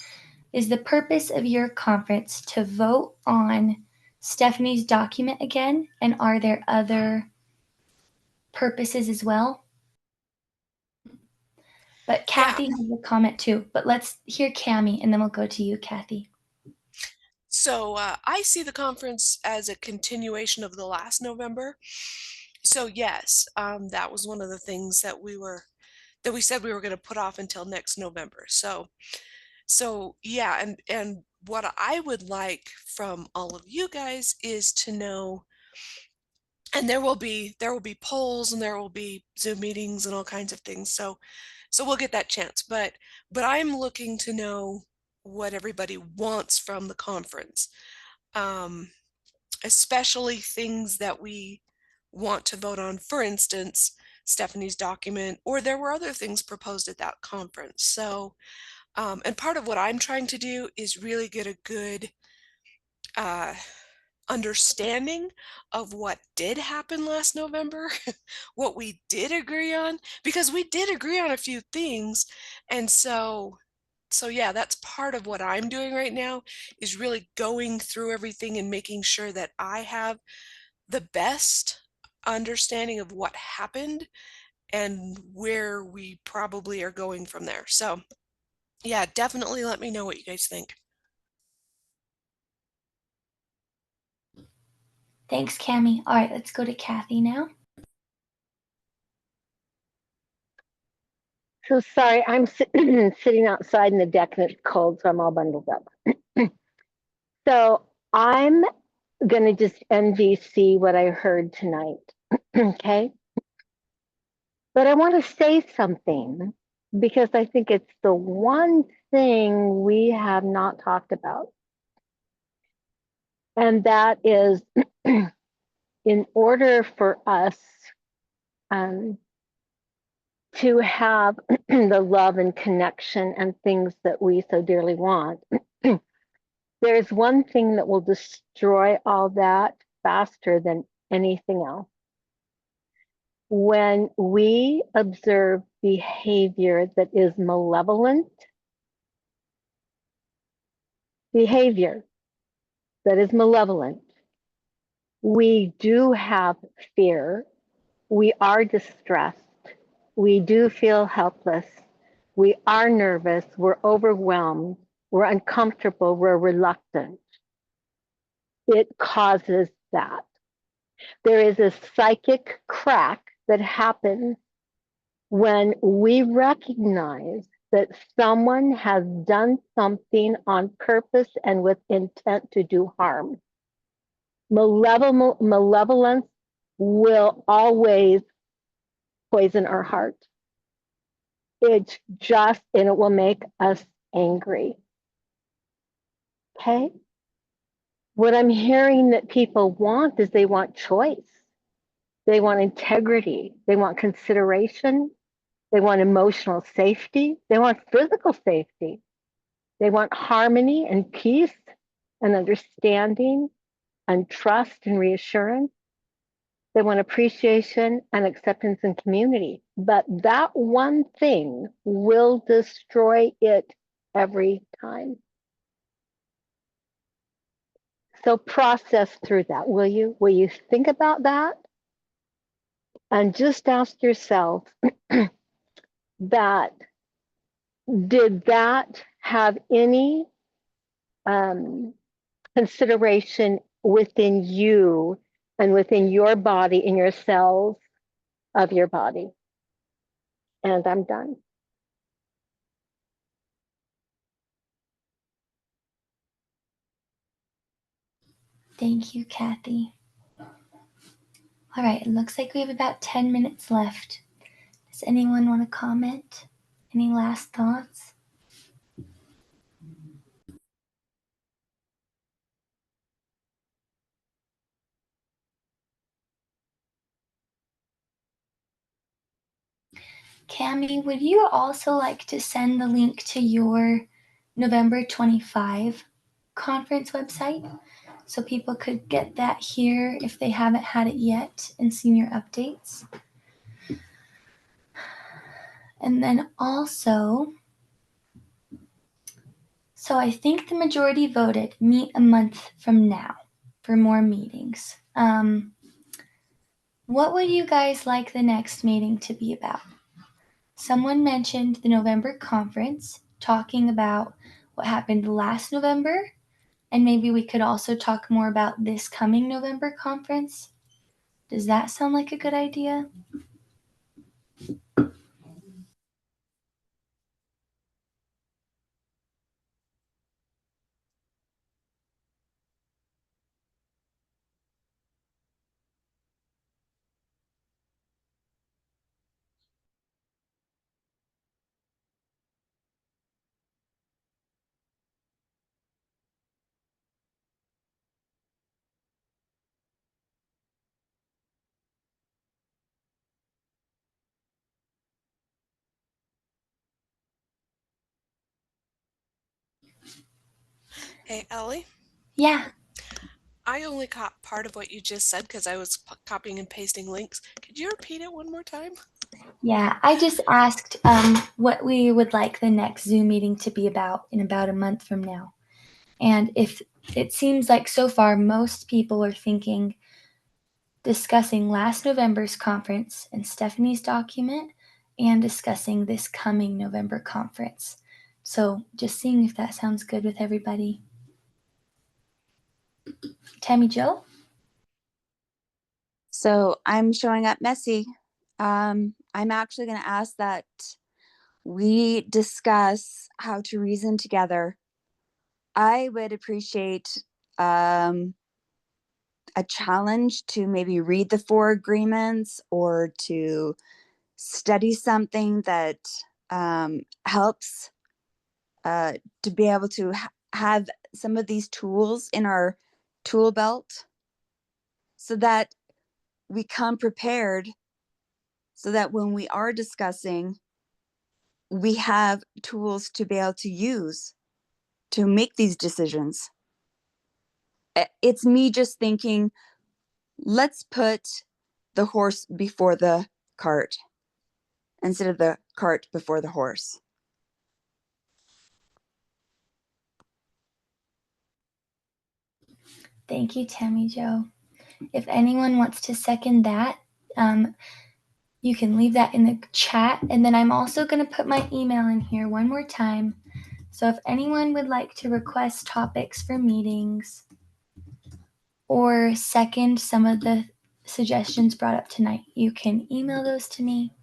Speaker 1: Is the purpose of your conference to vote on Stephanie's document again? And are there other purposes as well? But Kathy has a comment too. But let's hear Cami and then we'll go to you, Kathy.
Speaker 5: So I see the conference as a continuation of the last November. So yes, that was one of the things that we said we were going to put off until next November. So yeah, and what I would like from all of you guys is to know, and there will be polls and there will be Zoom meetings and all kinds of things. So we'll get that chance. But I'm looking to know what everybody wants from the conference. especially things that we want to vote on. For instance, Stephanie's document, or there were other things proposed at that conference. So, and part of what I'm trying to do is really get a good understanding of what did happen last November, what we did agree on, because we did agree on a few things. And so yeah, that's part of what I'm doing right now, is really going through everything and making sure that I have the best understanding of what happened and where we probably are going from there. So yeah, definitely let me know what you guys think.
Speaker 1: Thanks, Cami. All right, let's go to Kathy now.
Speaker 14: So sorry, I'm sitting outside in the deck and it's cold, so I'm all bundled up. So I'm going to just MVC what I heard tonight. Okay. But I want to say something because I think it's the one thing we have not talked about. And that is in order for us to have the love and connection and things that we so dearly want, there's one thing that will destroy all that faster than anything else. When we observe behavior that is malevolent, behavior that is malevolent, we do have fear, we are distressed, we do feel helpless, we are nervous, we're overwhelmed, we're uncomfortable, we're reluctant. It causes that. There is a psychic crack that happens when we recognize that someone has done something on purpose and with intent to do harm. Malevolence will always poison our heart. It's just, and it will make us angry. Okay? What I'm hearing that people want is they want choice. They want integrity. They want consideration. They want emotional safety. They want physical safety. They want harmony and peace and understanding and trust and reassurance. They want appreciation and acceptance and community. But that one thing will destroy it every time. So process through that, will you? Will you think about that? And just ask yourself that, did that have any consideration within you and within your body, in your cells of your body? And I'm done.
Speaker 1: Thank you, Kathy. All right, it looks like we have about 10 minutes left. Does anyone want to comment? Any last thoughts? Cami, would you also like to send the link to your November 25 conference website so people could get that here if they haven't had it yet and seen your updates? And then also, so I think the majority voted meet a month from now for more meetings. What would you guys like the next meeting to be about? Someone mentioned the November conference, talking about what happened last November, and maybe we could also talk more about this coming November conference. Does that sound like a good idea?
Speaker 5: Hey, Ellie,
Speaker 1: Yeah.
Speaker 5: I only caught part of what you just said because I was copying and pasting links. Could you repeat it one more time?
Speaker 1: Yeah, I just asked what we would like the next Zoom meeting to be about in about a month from now. And if it seems like so far most people are thinking discussing last November's conference and Stephanie's document and discussing this coming November conference. So just seeing if that sounds good with everybody. Tammy Jo?
Speaker 13: So I'm showing up messy. I'm actually going to ask that we discuss how to reason together. I would appreciate a challenge to maybe read the 4 agreements or to study something that helps to be able to have some of these tools in our tool belt so that we come prepared, so that when we are discussing, we have tools to be able to use to make these decisions. It's me just thinking, let's put the horse before the cart instead of the cart before the horse.
Speaker 1: Thank you, Tammy Jo. If anyone wants to second that, you can leave that in the chat. And then I'm also going to put my email in here one more time. So if anyone would like to request topics for meetings or second some of the suggestions brought up tonight, you can email those to me.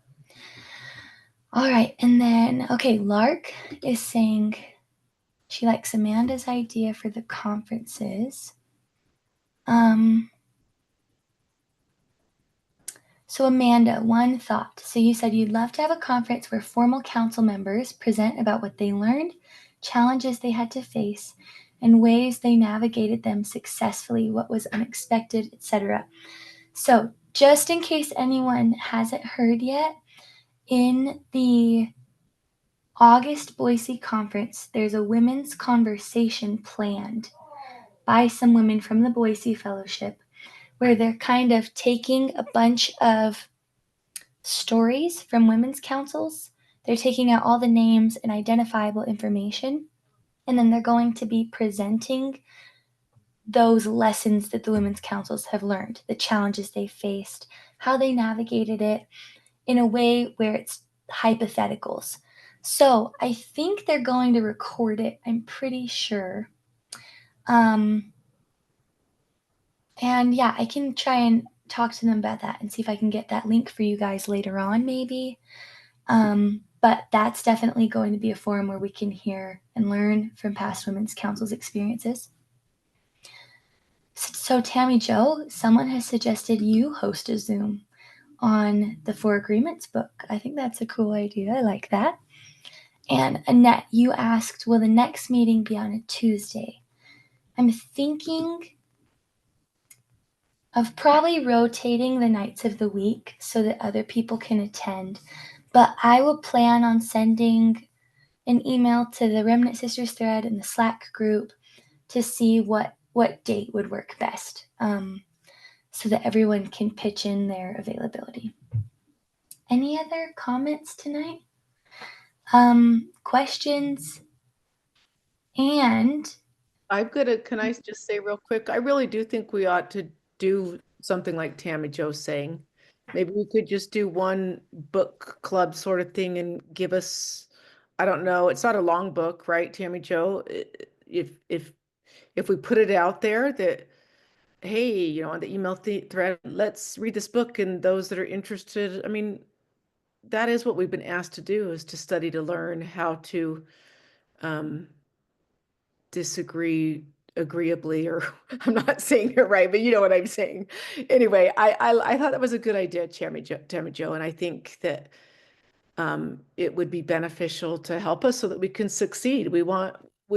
Speaker 1: All right. And then, okay, Lark is saying she likes Amanda's idea for the conferences. So Amanda, one thought. So you said you'd love to have a conference where formal council members present about what they learned, challenges they had to face, and ways they navigated them successfully, what was unexpected, etc. So just in case anyone hasn't heard yet, in the August Boise conference, there's a women's conversation planned by some women from the Boise Fellowship, where they're kind of taking a bunch of stories from women's councils. They're taking out all the names and identifiable information, and then they're going to be presenting those lessons that the women's councils have learned, the challenges they faced, how they navigated it in a way where it's hypotheticals. So I think they're going to record it, I'm pretty sure. And yeah, I can try and talk to them about that and see if I can get that link for you guys later on, maybe. But that's definitely going to be a forum where we can hear and learn from past women's council's experiences. So Tammy Jo, someone has suggested you host a Zoom on the 4 Agreements book. I think that's a cool idea. I like that. And Annette, you asked, will the next meeting be on a Tuesday? I'm thinking of probably rotating the nights of the week so that other people can attend. But I will plan on sending an email to the Remnant Sisters thread and the Slack group to see what date would work best, so that everyone can pitch in their availability. Any other comments tonight? Questions? And
Speaker 4: can I just say real quick, I really do think we ought to do something like Tammy Jo's saying. Maybe we could just do one book club sort of thing and give us, I don't know, it's not a long book, right, Tammy Jo? If we put it out there that, hey, you know, on the email thread, let's read this book, and those that are interested, I mean, that is what we've been asked to do, is to study to learn how to disagree agreeably, or I'm not saying it right, but you know what I'm saying. Anyway, I thought that was a good idea, Tammy Jo, and I think that it would be beneficial to help us so that we can succeed. We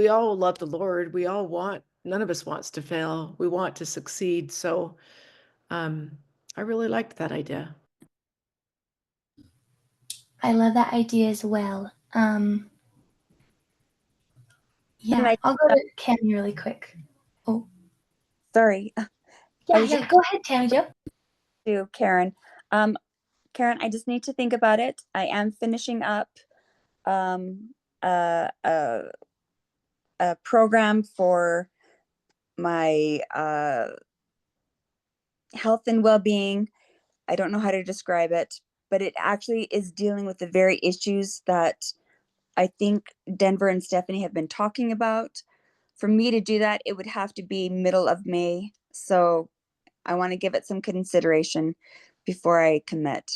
Speaker 4: all love the Lord. None of us wants to fail. We want to succeed. So I really liked that idea.
Speaker 1: I love that idea as well. Yeah, I'll go to Cami really quick. Oh,
Speaker 13: Sorry.
Speaker 1: yeah, go ahead, Tammy Jo.
Speaker 13: To Karen. Karen, I just need to think about it. I am finishing up a program for my health and well-being. I don't know how to describe it, but it actually is dealing with the very issues that I think Denver and Stephanie have been talking about. For me to do that, it would have to be middle of May. So I want to give it some consideration before I commit.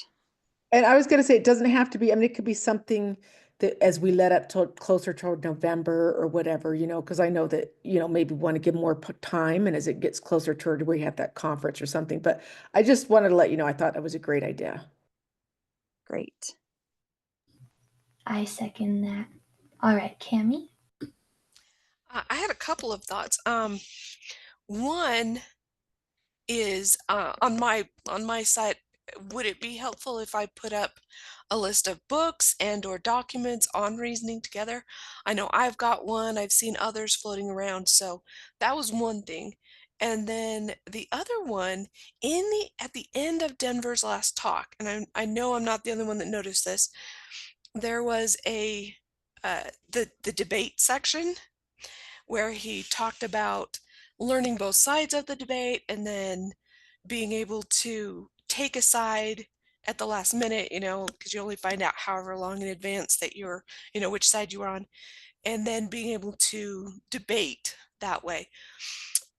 Speaker 4: And I was going to say, it doesn't have to be, I mean, it could be something that as we let up to closer toward November or whatever, you know, because I know that, you know, maybe want to give more time and as it gets closer toward where you have that conference or something. But I just wanted to let you know, I thought that was a great idea.
Speaker 13: Great.
Speaker 1: I second that. All right, Cami.
Speaker 5: I had a couple of thoughts. One is on my site. Would it be helpful if I put up a list of books and or documents on reasoning together? I know I've got one. I've seen others floating around, so that was one thing. And then the other one, at the end of Denver's last talk, and I know I'm not the only one that noticed this. There was the debate section where he talked about learning both sides of the debate and then being able to take a side at the last minute, you know, because you only find out however long in advance that you're, you know, which side you are on, and then being able to debate that way.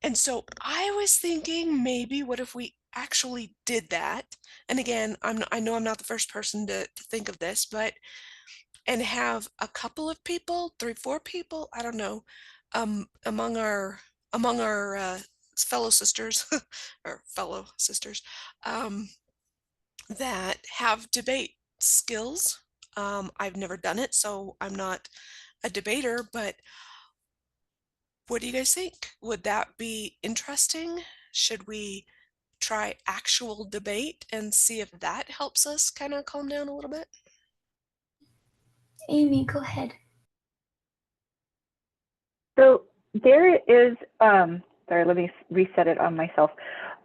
Speaker 5: And so I was thinking, maybe what if we actually did that? And again, I know I'm not the first person to think of this, but and have a couple of people, 3, 4 people, I don't know, among our fellow sisters or fellow sisters, that have debate skills. I've never done it, so I'm not a debater, but what do you guys think? Would that be interesting? Should we try actual debate and see if that helps us kind of calm down a little bit?
Speaker 1: Amy, go ahead.
Speaker 3: So there is, sorry, let me reset it on myself.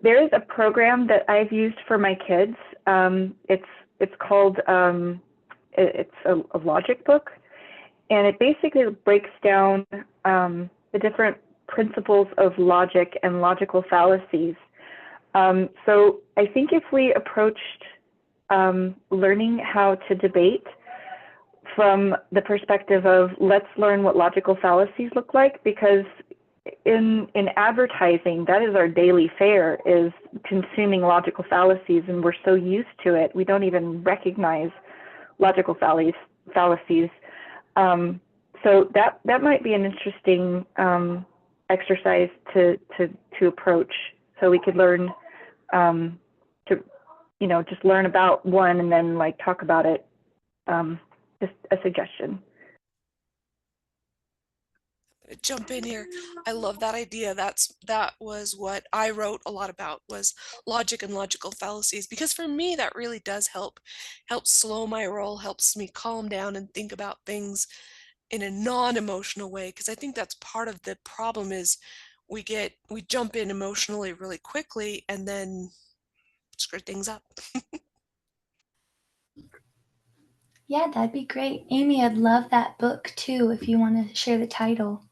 Speaker 3: There is a program that I've used for my kids. It's called, it's a logic book, and it basically breaks down the different principles of logic and logical fallacies. So I think if we approached learning how to debate from the perspective of let's learn what logical fallacies look like, because in advertising, that is our daily fare, is consuming logical fallacies, and we're so used to it, we don't even recognize logical fallacies. So that might be an interesting exercise to approach, so we could learn to, you know, just learn about one and then like talk about it. Just a suggestion.
Speaker 5: Jump in here. I love that idea. That was what I wrote a lot about, was logic and logical fallacies, because for me that really does help slow my roll, helps me calm down and think about things in a non-emotional way, because I think that's part of the problem is we jump in emotionally really quickly and then screw things up.
Speaker 1: Yeah, that'd be great. Amy, I'd love that book too, if you want to share the title.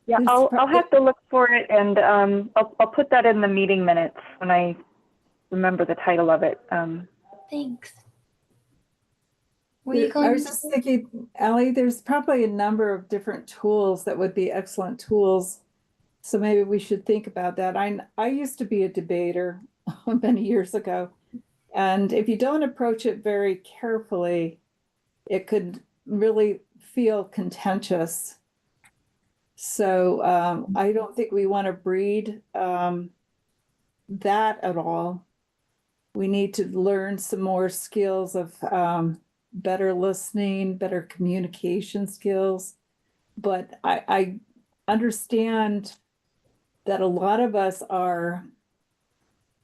Speaker 3: Yeah, I'll have to look for it, and I'll put that in the meeting minutes when I remember the title of it.
Speaker 1: Thanks.
Speaker 12: I was just thinking, Allie, there's probably a number of different tools that would be excellent tools. So maybe we should think about that. I used to be a debater many years ago. And if you don't approach it very carefully, it could really feel contentious. So I don't think we want to breed that at all. We need to learn some more skills of better listening, better communication skills. But I understand that a lot of us are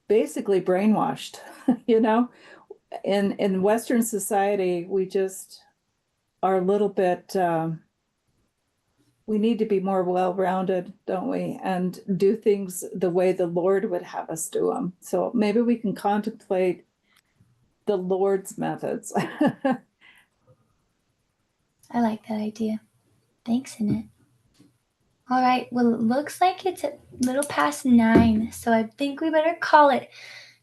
Speaker 12: basically brainwashed, you know. In Western society, we just are a little bit, we need to be more well-rounded, don't we? And do things the way the Lord would have us do them. So maybe we can contemplate the Lord's methods.
Speaker 1: I like that idea. Thanks, Annette. All right, well, it looks like it's a little past 9, so I think we better call it.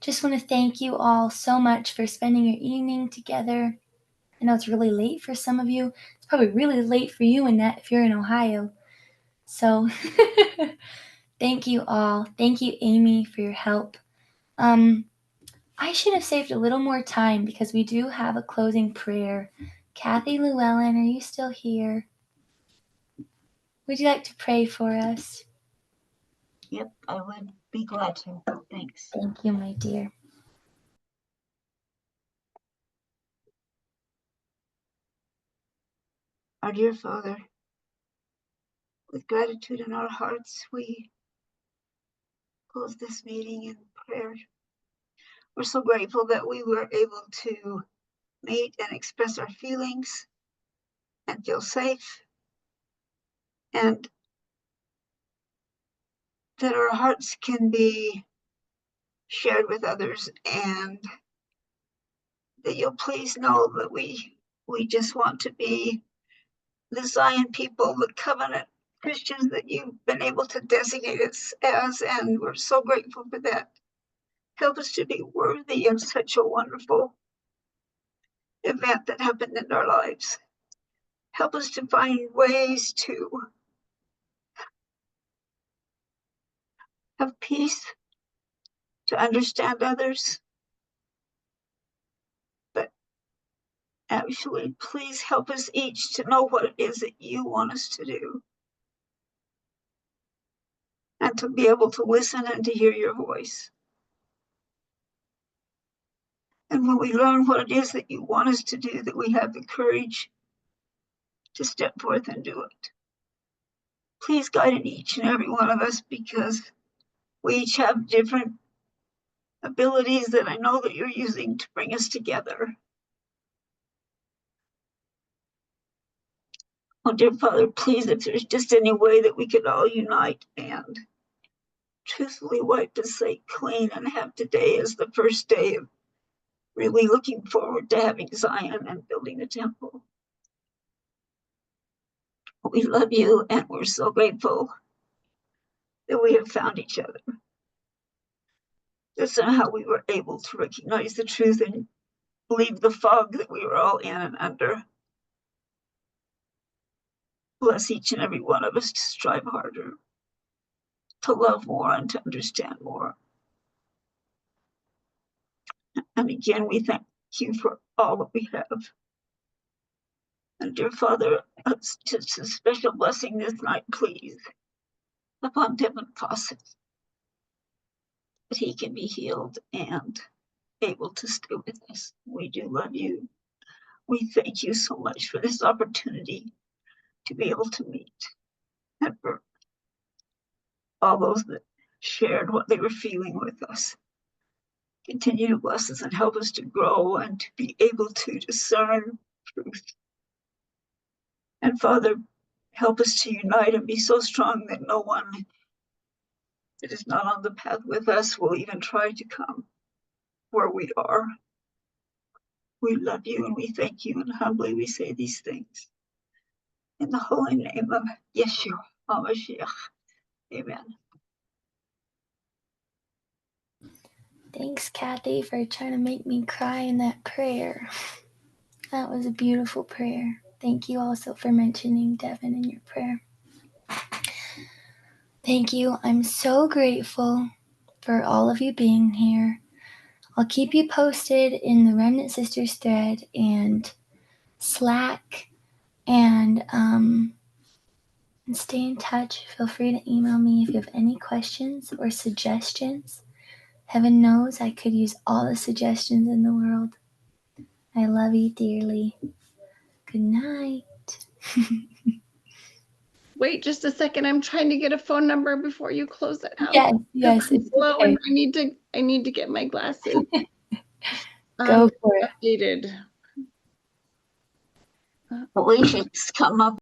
Speaker 1: Just want to thank you all so much for spending your evening together. I know it's really late for some of you. It's probably really late for you, Annette, if you're in Ohio. So thank you all. Thank you, Amy, for your help. I should have saved a little more time because we do have a closing prayer. Kathy Llewellyn, are you still here? Would you like to pray for us?
Speaker 10: Yep, I would be glad to. Thanks.
Speaker 1: Thank you, my dear.
Speaker 10: Our dear Father, with gratitude in our hearts, we close this meeting in prayer. We're so grateful that we were able to meet and express our feelings and feel safe, and that our hearts can be shared with others, and that you'll please know that we just want to be the Zion people, the covenant Christians that you've been able to designate us as, and we're so grateful for that. Help us to be worthy of such a wonderful event that happened in our lives. Help us to find ways to have peace, to understand others, but actually, please help us each to know what it is that you want us to do, and to be able to listen and to hear your voice. And when we learn what it is that you want us to do, that we have the courage to step forth and do it. Please guide each and every one of us, because we each have different abilities that I know that you're using to bring us together. Oh, dear Father, please, if there's just any way that we could all unite and truthfully wipe the slate clean and have today as the first day of really looking forward to having Zion and building the temple. We love you, and we're so grateful that we have found each other. That somehow we were able to recognize the truth and leave the fog that we were all in and under. Bless each and every one of us to strive harder, to love more, and to understand more. And again, we thank you for all that we have. And dear Father, just a special blessing this night, please, upon Devin Fawcett, that he can be healed and able to stay with us. We do love you. We thank you so much for this opportunity to be able to meet, and for all those that shared what they were feeling with us. Continue to bless us and help us to grow and to be able to discern truth. And Father, help us to unite and be so strong that no one that is not on the path with us will even try to come where we are. We love you and we thank you, and humbly we say these things. In the holy name of Yeshua HaMashiach. Amen.
Speaker 1: Thanks, Kathy, for trying to make me cry in that prayer. That was a beautiful prayer. Thank you also for mentioning Devin in your prayer. Thank you. I'm so grateful for all of you being here. I'll keep you posted in the Remnant Sisters thread and Slack, and stay in touch. Feel free to email me if you have any questions or suggestions. Heaven knows I could use all the suggestions in the world. I love you dearly. Good night.
Speaker 11: Wait just a second. I'm trying to get a phone number before you close it out.
Speaker 1: Yes, it's
Speaker 11: slow,
Speaker 1: okay.
Speaker 11: and I need to get my glasses.
Speaker 1: Go for it.
Speaker 11: Updated.
Speaker 10: We should come up